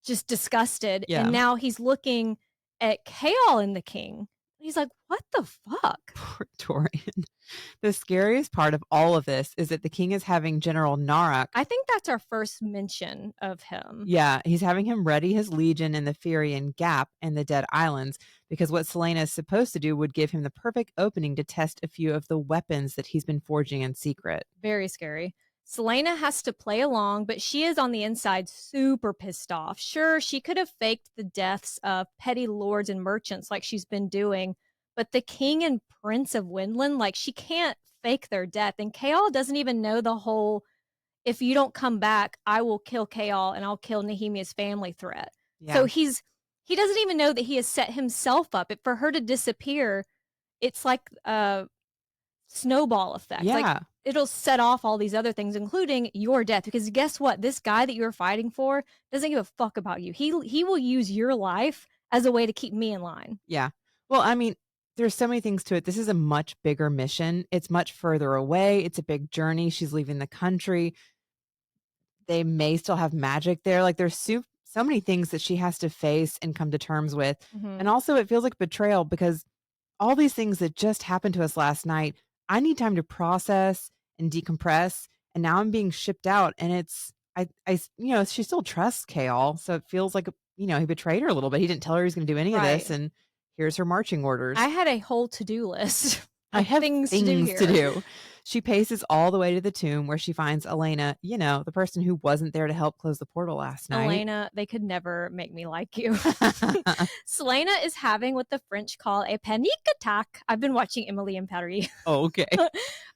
just disgusted. Yeah. And now he's looking at Chaol and the king. He's like, what the fuck? Poor Dorian. The scariest part of all of this is that the king is having General Narok. I think that's our first mention of him. Yeah, he's having him ready his legion in the Furian Gap and the Dead Islands, because what Celaena is supposed to do would give him the perfect opening to test a few of the weapons that he's been forging in secret. Very scary. Celaena has to play along, but she is on the inside super pissed off. Sure, she could have faked the deaths of petty lords and merchants like she's been doing, but the king and prince of Wendlyn, like, she can't fake their death. And Chaol doesn't even know the whole, if you don't come back, I will kill Chaol and I'll kill Nehemia's family threat. Yeah. So he doesn't even know that he has set himself up. For her to disappear, it's like a snowball effect. Yeah. Like, it'll set off all these other things, including your death. Because guess what? This guy that you're fighting for doesn't give a fuck about you. He will use your life as a way to keep me in line. Yeah. Well, I mean, there's so many things to it. This is a much bigger mission. It's much further away. It's a big journey. She's leaving the country. They may still have magic there. Like, there's so many things that she has to face and come to terms with. Mm-hmm. And also it feels like betrayal, because all these things that just happened to us last night, I need time to process and decompress. And now I'm being shipped out. And it's, she still trusts Chaol. So it feels like, he betrayed her a little bit. He didn't tell her he was going to do any of this. And here's her marching orders. I had a whole to-do list. I have things to do. She paces all the way to the tomb where she finds Celaena, the person who wasn't there to help close the portal last night. Celaena, they could never make me like you. Celaena is having what the French call a panique attack. I've been watching Emily in Paris. Oh, okay.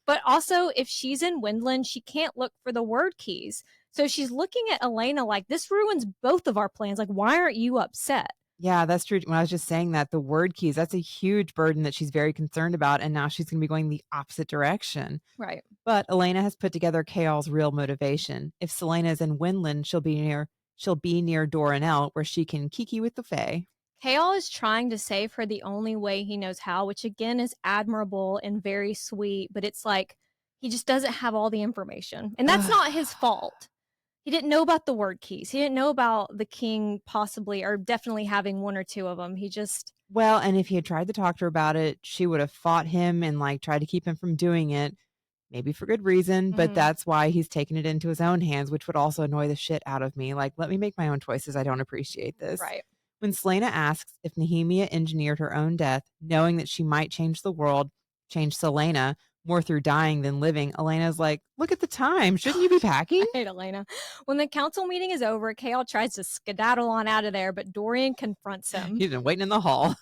But also, if she's in Wendlyn, she can't look for the word keys. So she's looking at Celaena like, this ruins both of our plans. Like, why aren't you upset? Yeah, that's true. When I was just saying that, the word keys, that's a huge burden that she's very concerned about. And now she's going to be going the opposite direction. Right. But Celaena has put together Chaol's real motivation. If Celaena is in Wendlyn, she'll be near Doranel, where she can kiki with the Fae. Chaol is trying to save her the only way he knows how, which again is admirable and very sweet. But it's like, he just doesn't have all the information. And that's not his fault. He didn't know about the word keys. He didn't know about the king possibly or definitely having one or two of them. He just... Well, and if he had tried to talk to her about it, she would have fought him and tried to keep him from doing it, maybe for good reason, but that's why he's taken it into his own hands, which would also annoy the shit out of me. Let me make my own choices. I don't appreciate this. Right. When Celaena asks if Nehemia engineered her own death, knowing that she might change the world, change Celaena, more through dying than living, Elena's like, look at the time. Shouldn't you be packing? I hate Celaena. When the council meeting is over, Chaol tries to skedaddle on out of there, but Dorian confronts him. He's been waiting in the hall.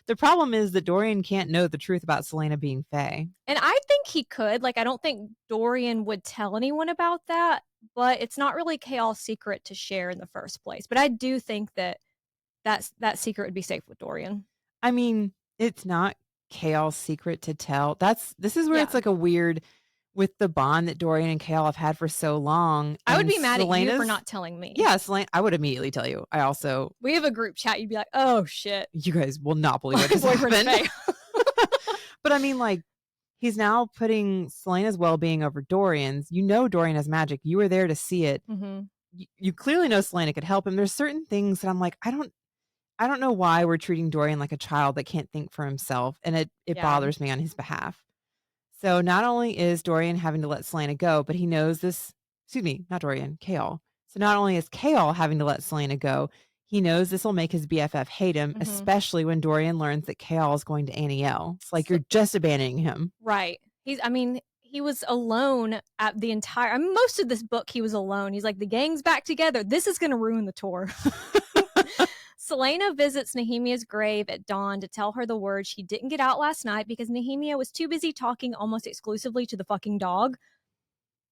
The problem is that Dorian can't know the truth about Celaena being Fae. And I think he could. I don't think Dorian would tell anyone about that, but it's not really Chaol's secret to share in the first place. But I do think that secret would be safe with Dorian. I mean, it's not Chaol's secret to tell. This is where it's like a weird, with the bond that Dorian and Chaol have had for so long. I would be mad at you for not telling me. Yeah, Celaena, I would immediately tell you. We have a group chat. You'd be like, oh shit. You guys will not believe what just happened. But I mean, he's now putting Celaena's well-being over Dorian's. Dorian has magic. You were there to see it. Mm-hmm. You clearly know Celaena could help him. There's certain things that I'm like, I don't know why we're treating Dorian like a child that can't think for himself, and it bothers me on his behalf. So not only is Dorian having to let Celaena go, but he knows this, not Dorian, Chaol. So not only is Chaol having to let Celaena go, he knows this will make his BFF hate him, especially when Dorian learns that Chaol is going to Aniel. It's you're just abandoning him. Right. He was alone at most of this book, he was alone. He's like, the gang's back together. This is going to ruin the tour. Celaena visits Nehemia's grave at dawn to tell her the words she didn't get out last night because Nehemia was too busy talking almost exclusively to the fucking dog.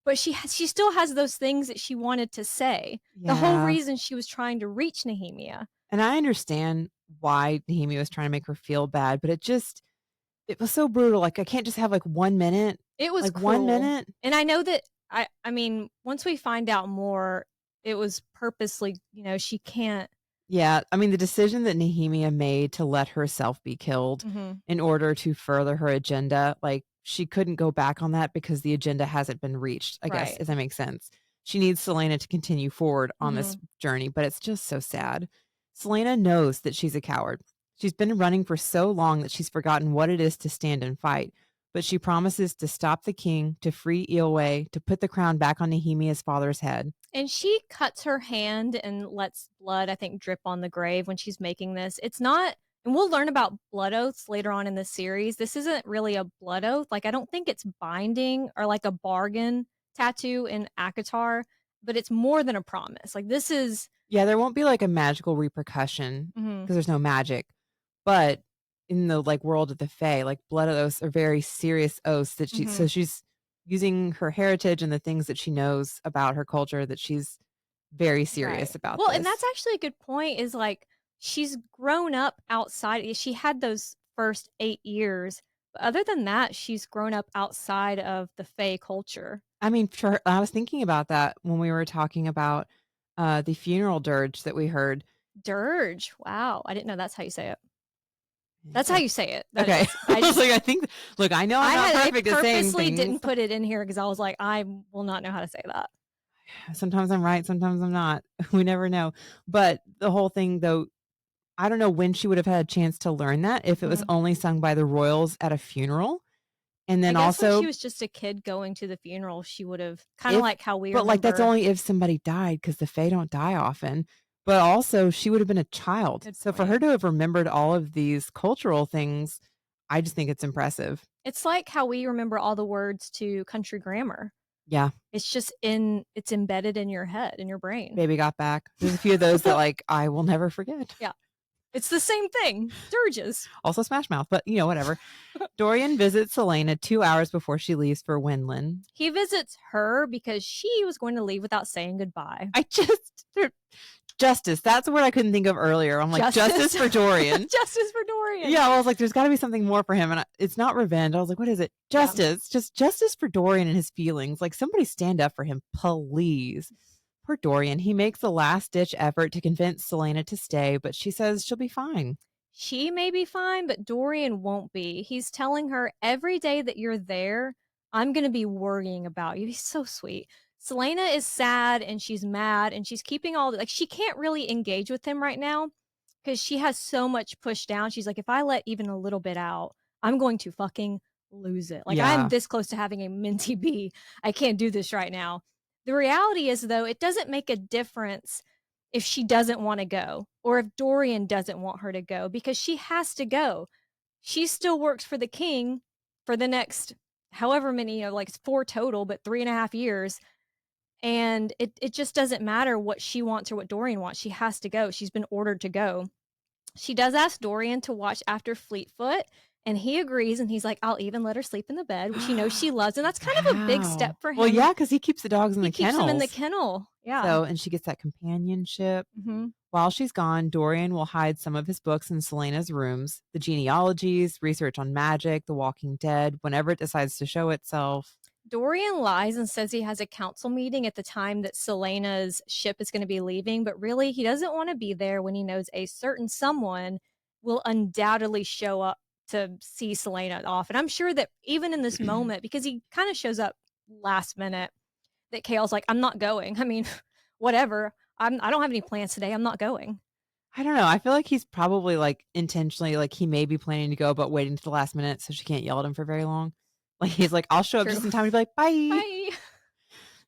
But she still has those things that she wanted to say. Yeah. The whole reason she was trying to reach Nehemia. And I understand why Nehemia was trying to make her feel bad, but it was so brutal. Like, I can't just have like 1 minute. It was like cruel. 1 minute. And I know that, I mean, once we find out more, it was purposely, she can't. Yeah. I mean, the decision that Nehemia made to let herself be killed in order to further her agenda, like, she couldn't go back on that because the agenda hasn't been reached, I guess, if that makes sense. She needs Celaena to continue forward on this journey, but it's just so sad. Celaena knows that she's a coward. She's been running for so long that she's forgotten what it is to stand and fight. But she promises to stop the king, to free Eowyn, to put the crown back on Nehemia's father's head. And she cuts her hand and lets blood, I think, drip on the grave when she's making this. It's not, and we'll learn about blood oaths later on in the series. This isn't really a blood oath. Like, I don't think it's binding or like a bargain tattoo in ACOTAR, but it's more than a promise. Like, this is... Yeah, there won't be like a magical repercussion because there's no magic. But in the like world of the Fae, like blood oaths are very serious oaths that so she's using her heritage and the things that she knows about her culture, that she's very serious about. Well, and that's actually a good point, is like, she's grown up outside. She had those first 8 years. But other than that, she's grown up outside of the Fae culture. I mean, I was thinking about that when we were talking about the funeral dirge that we heard. Dirge. Wow. I didn't know that's how you say it. That's how you say it. Okay. I think, look, I know I'm not perfect at saying things. I purposely didn't put it in here because I was like, I will not know how to say that. Sometimes I'm right. Sometimes I'm not. We never know. But the whole thing, though, I don't know when she would have had a chance to learn that, if it was only sung by the royals at a funeral. And then also, when she was just a kid going to the funeral, she would have kind of like how we But like, that's only if somebody died, because the Fae don't die often. But also, she would have been a child. So for her to have remembered all of these cultural things, I just think it's impressive. It's like how we remember all the words to country grammar. Yeah. It's just it's embedded in your head, in your brain. Baby got back. There's a few of those that like, I will never forget. Yeah. It's the same thing. Dirges. Also Smash Mouth, but whatever. Dorian visits Celaena 2 hours before she leaves for Wendlyn. He visits her because she was going to leave without saying goodbye. Justice. That's the word I couldn't think of earlier. I'm like, justice for Dorian. Justice for Dorian. Yeah, I was like, there's got to be something more for him. And it's not revenge. I was like, what is it? Justice. Yeah. Just justice for Dorian and his feelings. Like, somebody stand up for him, please. Poor Dorian. He makes a last-ditch effort to convince Celaena to stay, but she says she'll be fine. She may be fine, but Dorian won't be. He's telling her, every day that you're there, I'm going to be worrying about you. He's so sweet. Celaena is sad and she's mad and she's keeping all like, she can't really engage with him right now because she has so much pushed down. She's like, if I let even a little bit out, I'm going to fucking lose it. Like, I'm this close to having a minty bee. I can't do this right now. The reality is, though, it doesn't make a difference if she doesn't want to go or if Dorian doesn't want her to go, because she has to go. She still works for the king for the next however many, like 4 total, but 3.5 years. And it just doesn't matter what she wants or what Dorian wants. She has to go. She's been ordered to go. She does ask Dorian to watch after Fleetfoot, and he agrees, and he's like, I'll even let her sleep in the bed, which he knows she loves. And that's kind of a big step for him. Well, yeah, because he keeps the dogs in the kennels. He keeps them in the kennel. Yeah. So, and she gets that companionship. While she's gone, Dorian will hide some of his books in Celaena's rooms, the genealogies, research on magic, The Walking Dead, whenever it decides to show itself. Dorian lies and says he has a council meeting at the time that Celaena's ship is going to be leaving, but really he doesn't want to be there when he knows a certain someone will undoubtedly show up to see Celaena off. And I'm sure that even in this moment, because he kind of shows up last minute, that Chaol's like, I'm not going. I mean, whatever. I don't have any plans today. I'm not going. I don't know. I feel like he's probably like intentionally, like he may be planning to go, but waiting to the last minute so she can't yell at him for very long. Like, he's like, I'll show up just in time to be like, bye. Bye.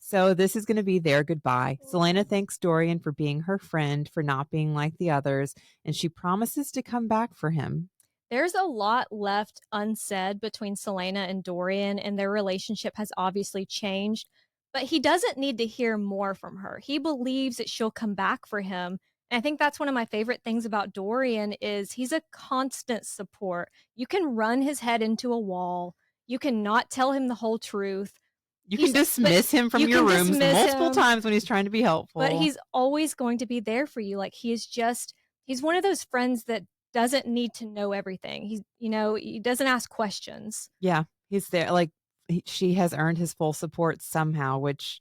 So this is going to be their goodbye. Celaena thanks Dorian for being her friend, for not being like the others, and she promises to come back for him. There's a lot left unsaid between Celaena and Dorian, and their relationship has obviously changed, but he doesn't need to hear more from her. He believes that she'll come back for him, And I think that's one of my favorite things about Dorian is he's a constant support. You can run his head into a wall. You cannot tell him the whole truth. You can dismiss him from your rooms multiple times when he's trying to be helpful. But he's always going to be there for you. Like he's one of those friends that doesn't need to know everything. He doesn't ask questions. Yeah, he's there. Like she has earned his full support somehow, which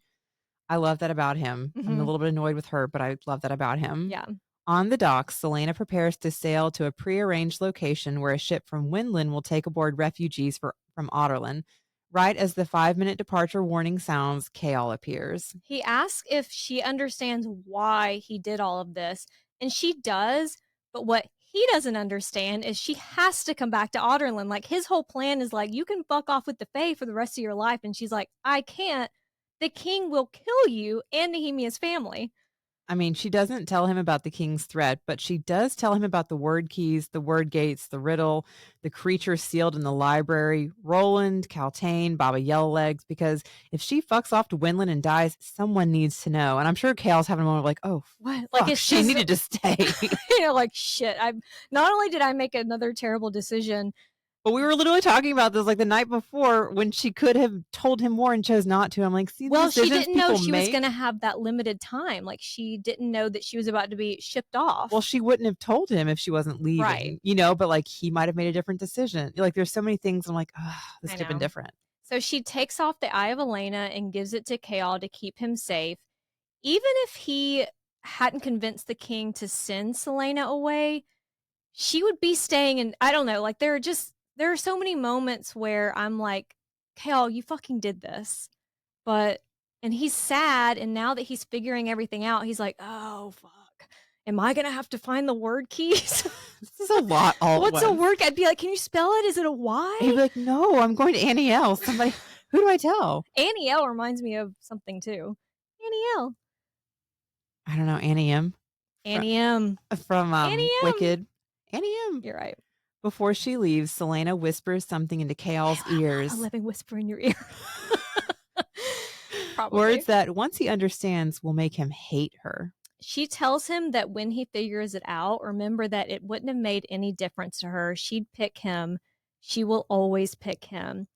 I love that about him. Mm-hmm. I'm a little bit annoyed with her, but I love that about him. Yeah. On the docks, Celaena prepares to sail to a prearranged location where a ship from Wendlyn will take aboard refugees from Otterlin. Right as the 5-minute departure warning sounds, Chaol appears. He asks if she understands why he did all of this, and she does, but what he doesn't understand is she has to come back to Otterlin. Like, his whole plan is like, you can fuck off with the Fae for the rest of your life, and she's like, I can't. The king will kill you and Nehemia's family. I mean, she doesn't tell him about the king's threat, but she does tell him about the word keys, the word gates, the riddle, the creature sealed in the library, Roland, Kaltane, Baba Yellowlegs, because if she fucks off to Wendlyn and dies, someone needs to know. And I'm sure Chaol's having a moment of like, oh, what? Like, if she needed to stay. Like, shit. Not only did I make another terrible decision, but we were literally talking about this like the night before when she could have told him more and chose not to. I'm like, see, well, she didn't know she was going to have that limited time. Like, she didn't know that she was about to be shipped off. Well, she wouldn't have told him if she wasn't leaving, right? But like he might have made a different decision. Like, there's so many things. I'm like, this could have been different. So she takes off the Eye of Elena and gives it to Chaol to keep him safe. Even if he hadn't convinced the king to send Celaena away, she would be staying. And I don't know, like there are so many moments where I'm like, Chaol, you fucking did this. And he's sad. And now that he's figuring everything out, he's like, oh, fuck. Am I going to have to find the word keys? This is a lot. What's a word? I'd be like, can you spell it? Is it a Y? He'd be like, no, I'm going to Annie L. Somebody, who do I tell? Annie L reminds me of something too. Annie L. I don't know. Annie M. Annie M. From Annie M. Wicked. Annie M. You're right. Before she leaves, Celaena whispers something into Chaol's ears. A living whisper in your ear. Probably. Words that, once he understands, will make him hate her. She tells him that when he figures it out, remember that it wouldn't have made any difference to her. She'd pick him. She will always pick him.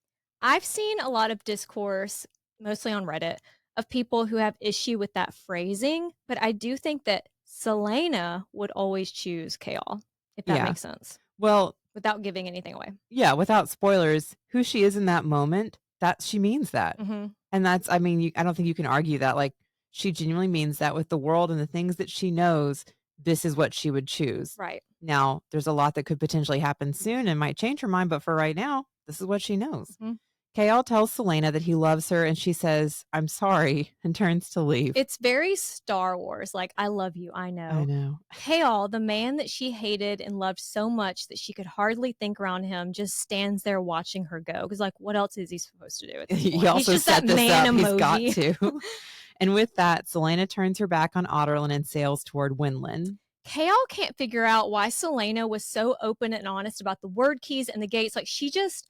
I've seen a lot of discourse, mostly on Reddit, of people who have issue with that phrasing, but I do think that Celaena would always choose Chaol, if that makes sense. Well, without giving anything away. Yeah, without spoilers, who she is in that moment, that she means that. Mm-hmm. And that's, I mean, I don't think you can argue that. Like, she genuinely means that with the world and the things that she knows, this is what she would choose. Right. Now, there's a lot that could potentially happen soon and might change her mind, but for right now, this is what she knows. Mm-hmm. Chaol tells Celaena that he loves her, and she says, I'm sorry, and turns to leave. It's very Star Wars. Like, I love you. I know. I know. Chaol, the man that she hated and loved so much that she could hardly think around him, just stands there watching her go. Because, like, what else is he supposed to do at this point? He also set this up. Emoji. He's got to. And with that, Celaena turns her back on Otterlin and sails toward Wendlyn. Chaol can't figure out why Celaena was so open and honest about the word keys and the gates. Like, she just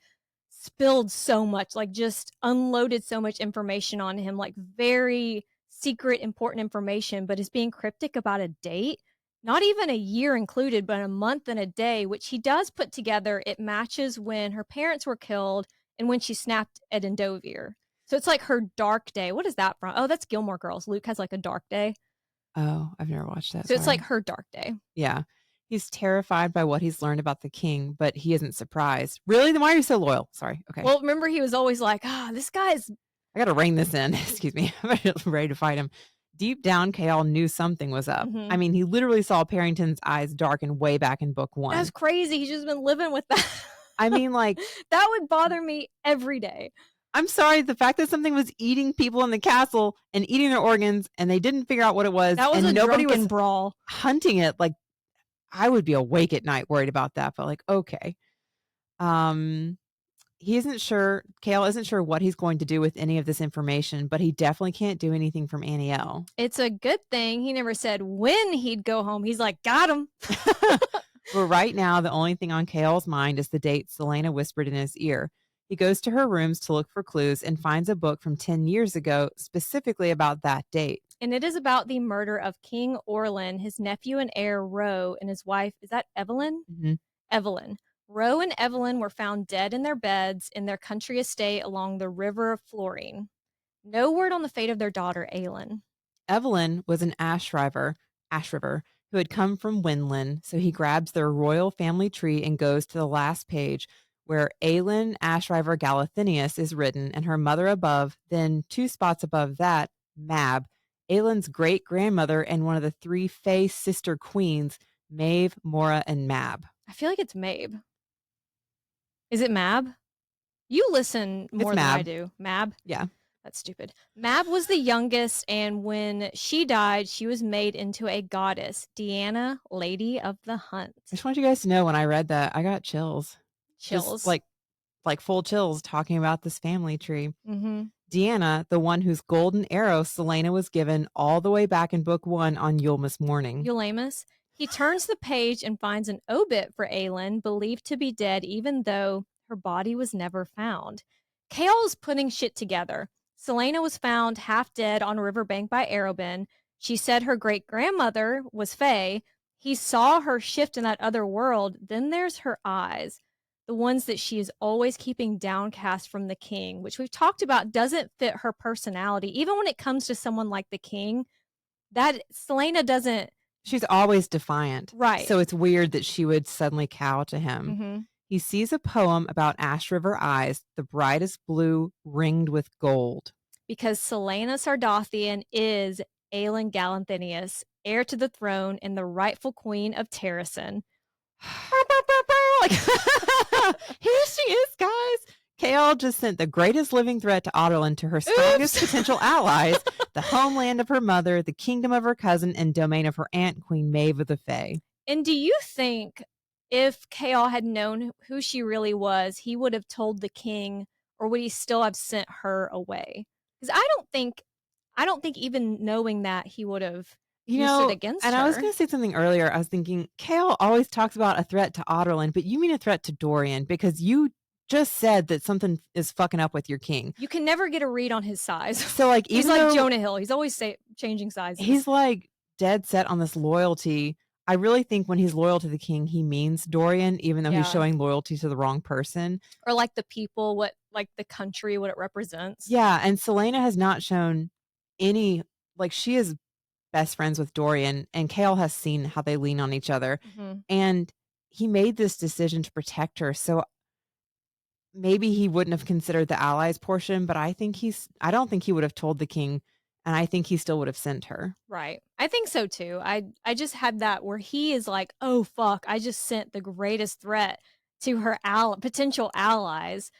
spilled so much, like just unloaded so much information on him, like very secret, important information, but is being cryptic about a date, not even a year included, but a month and a day, which he does put together. It matches when her parents were killed and when she snapped at Endovir. So it's like her dark day. What is that from? Oh, that's Gilmore Girls. Luke has like a dark day. Oh, I've never watched that. So it's like her dark day. Yeah. He's terrified by what he's learned about the king, but he isn't surprised. Really? Then why are you so loyal? Sorry. Okay. Well, remember, he was always like, this guy's... I got to rein this in. Excuse me. I'm ready to fight him. Deep down, Chaol knew something was up. Mm-hmm. I mean, he literally saw Parrington's eyes darken way back in book 1. That's crazy. He's just been living with that. I mean, like... that would bother me every day. I'm sorry. The fact that something was eating people in the castle and eating their organs and they didn't figure out what it was. That was and a nobody was brawl. Hunting it. Like, I would be awake at night worried about that, but like, okay. He isn't sure, Chaol isn't sure what he's going to do with any of this information, but he definitely can't do anything from Annie L. It's a good thing he never said when he'd go home. He's like, got him. But right now, the only thing on Chaol's mind is the date Celaena whispered in his ear. He goes to her rooms to look for clues and finds a book from 10 years ago, specifically about that date. And it is about the murder of King Orlin, his nephew and heir, Ro, and his wife. Is that Evelyn? Mm-hmm. Evelyn. Ro and Evelyn were found dead in their beds in their country estate along the river Florine. No word on the fate of their daughter, Aelin. Evelyn was an Ashryver, who had come from Wendlyn, so he grabs their royal family tree and goes to the last page where Aelin Ashryver Galathinius is written and her mother above, then 2 spots above that, Mab, Aelin's great-grandmother and one of the 3 Fae sister queens, Maeve, Mora, and Mab. I feel like it's Maeve. Is it Mab? You listen more than I do. Mab? Yeah. That's stupid. Mab was the youngest, and when she died, she was made into a goddess, Deanna, Lady of the Hunt. I just want you guys to know, when I read that, I got chills. Chills? Just like full chills talking about this family tree. Mm-hmm. Deanna, the one whose golden arrow Celaena was given all the way back in book 1 on Yulmus morning. Yulamus. He turns the page and finds an obit for Aelin, believed to be dead even though her body was never found. Chaol's putting shit together. Celaena was found half dead on a riverbank by Arobin. She said her great-grandmother was Fae. He saw her shift in that other world. Then there's her eyes, the ones that she is always keeping downcast from the king, which we've talked about doesn't fit her personality. Even when it comes to someone like the king, that Celaena doesn't. She's always defiant. Right. So it's weird that she would suddenly cow to him. Mm-hmm. He sees a poem about Ashryver eyes, the brightest blue ringed with gold. Because Celaena Sardothian is Aelin Galanthinius, heir to the throne and the rightful queen of Terrasen. Like, here she is, guys. Chaol just sent the greatest living threat to Adarlan to her strongest potential allies, the homeland of her mother, the kingdom of her cousin, and domain of her aunt, Queen Maeve of the Fae. And do you think if Chaol had known who she really was, he would have told the king, or would he still have sent her away? Because I don't think even knowing that he would have used it against her. And I was going to say something earlier. I was thinking, Chaol always talks about a threat to Adarlan, but you mean a threat to Dorian, because you just said that something is fucking up with your king. You can never get a read on his size. So like, he's like Jonah Hill. He's always changing sizes. He's like dead set on this loyalty. I really think when he's loyal to the king, he means Dorian, even though he's showing loyalty to the wrong person. Or like the people, like the country, what it represents. Yeah, and Celaena has not shown any, like, she is best friends with Dorian, and Chaol has seen how they lean on each other. Mm-hmm. And he made this decision to protect her. So maybe he wouldn't have considered the allies portion, but I don't think he would have told the king, and I think he still would have sent her. Right. I think so too. I just had that where he is like, oh fuck, I just sent the greatest threat to her potential allies.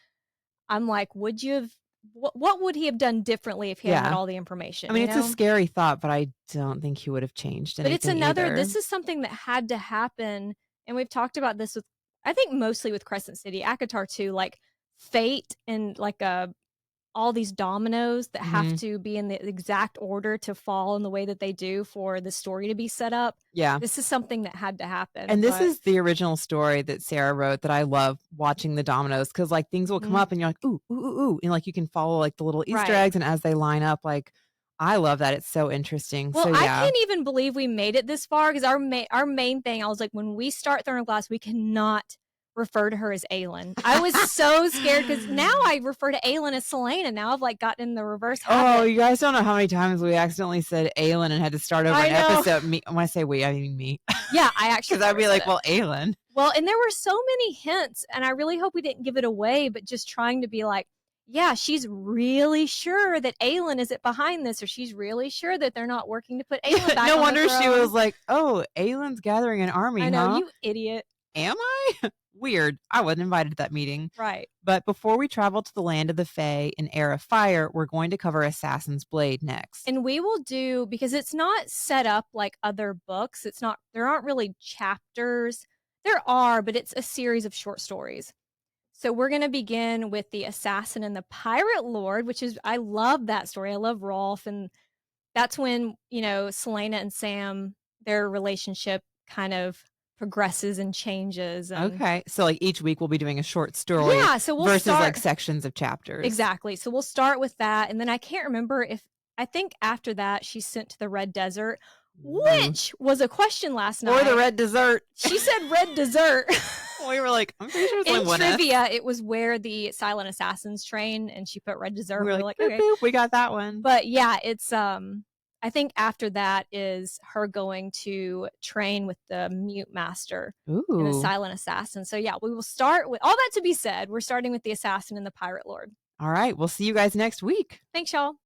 I'm like, would you have, what would he have done differently if he had all the information? I mean, it's a scary thought, but I don't think he would have changed anything. But it's either. This is something that had to happen. And we've talked about this with, I think mostly with Crescent City, ACOTAR too, like fate and like all these dominoes that have to be in the exact order to fall in the way that they do for the story to be set up. Yeah. This is something that had to happen. And this is the original story that Sarah wrote that I love watching the dominoes, because like things will come up and you're like, ooh, ooh, ooh, ooh. And like you can follow like the little Easter eggs, and as they line up, like I love that. It's so interesting. Well, so, yeah. I can't even believe we made it this far, because our main thing, I was like, when we start Throne of Glass, we cannot refer to her as Aelin. I was so scared, because now I refer to Aelin as Celaena. Now I've like gotten in the reverse habit. Oh, you guys don't know how many times we accidentally said Aelin and had to start over an episode. When I say we, I mean me. Yeah, I actually. Because I'd be like, well, Aelin. Well, and there were so many hints, and I really hope we didn't give it away, but just trying to be like, yeah, she's really sure that Aelin isn't behind this, or she's really sure that they're not working to put Aelin back. No on wonder the throne. she was like, oh, Aelin's gathering an army, I know, huh? you idiot. Am I? Weird. I wasn't invited to that meeting. Right. But before we travel to the land of the Fae and Heir of Fire, we're going to cover Assassin's Blade next. And we will do, because it's not set up like other books. There aren't really chapters. There are, but it's a series of short stories. So we're going to begin with the Assassin and the Pirate Lord, which is, I love that story. I love Rolf. And that's when, Celaena and Sam, their relationship kind of progresses and changes. And okay. So like each week we'll be doing a short story. Yeah. So we'll versus start, like sections of chapters. Exactly. So we'll start with that. And then I can't remember I think after that she's sent to the Red Desert, which was a question last night. Or the Red Desert. She said Red Desert. We were like, I'm pretty sure it's in like trivia, it was where the silent assassins train, and she put Red Desert. We were like, okay, boop, we got that one. But yeah, it's I think after that is her going to train with the Mute Master and the Silent Assassin. So yeah, we will start with all that to be said. We're starting with the Assassin and the Pirate Lord. All right, we'll see you guys next week. Thanks, y'all.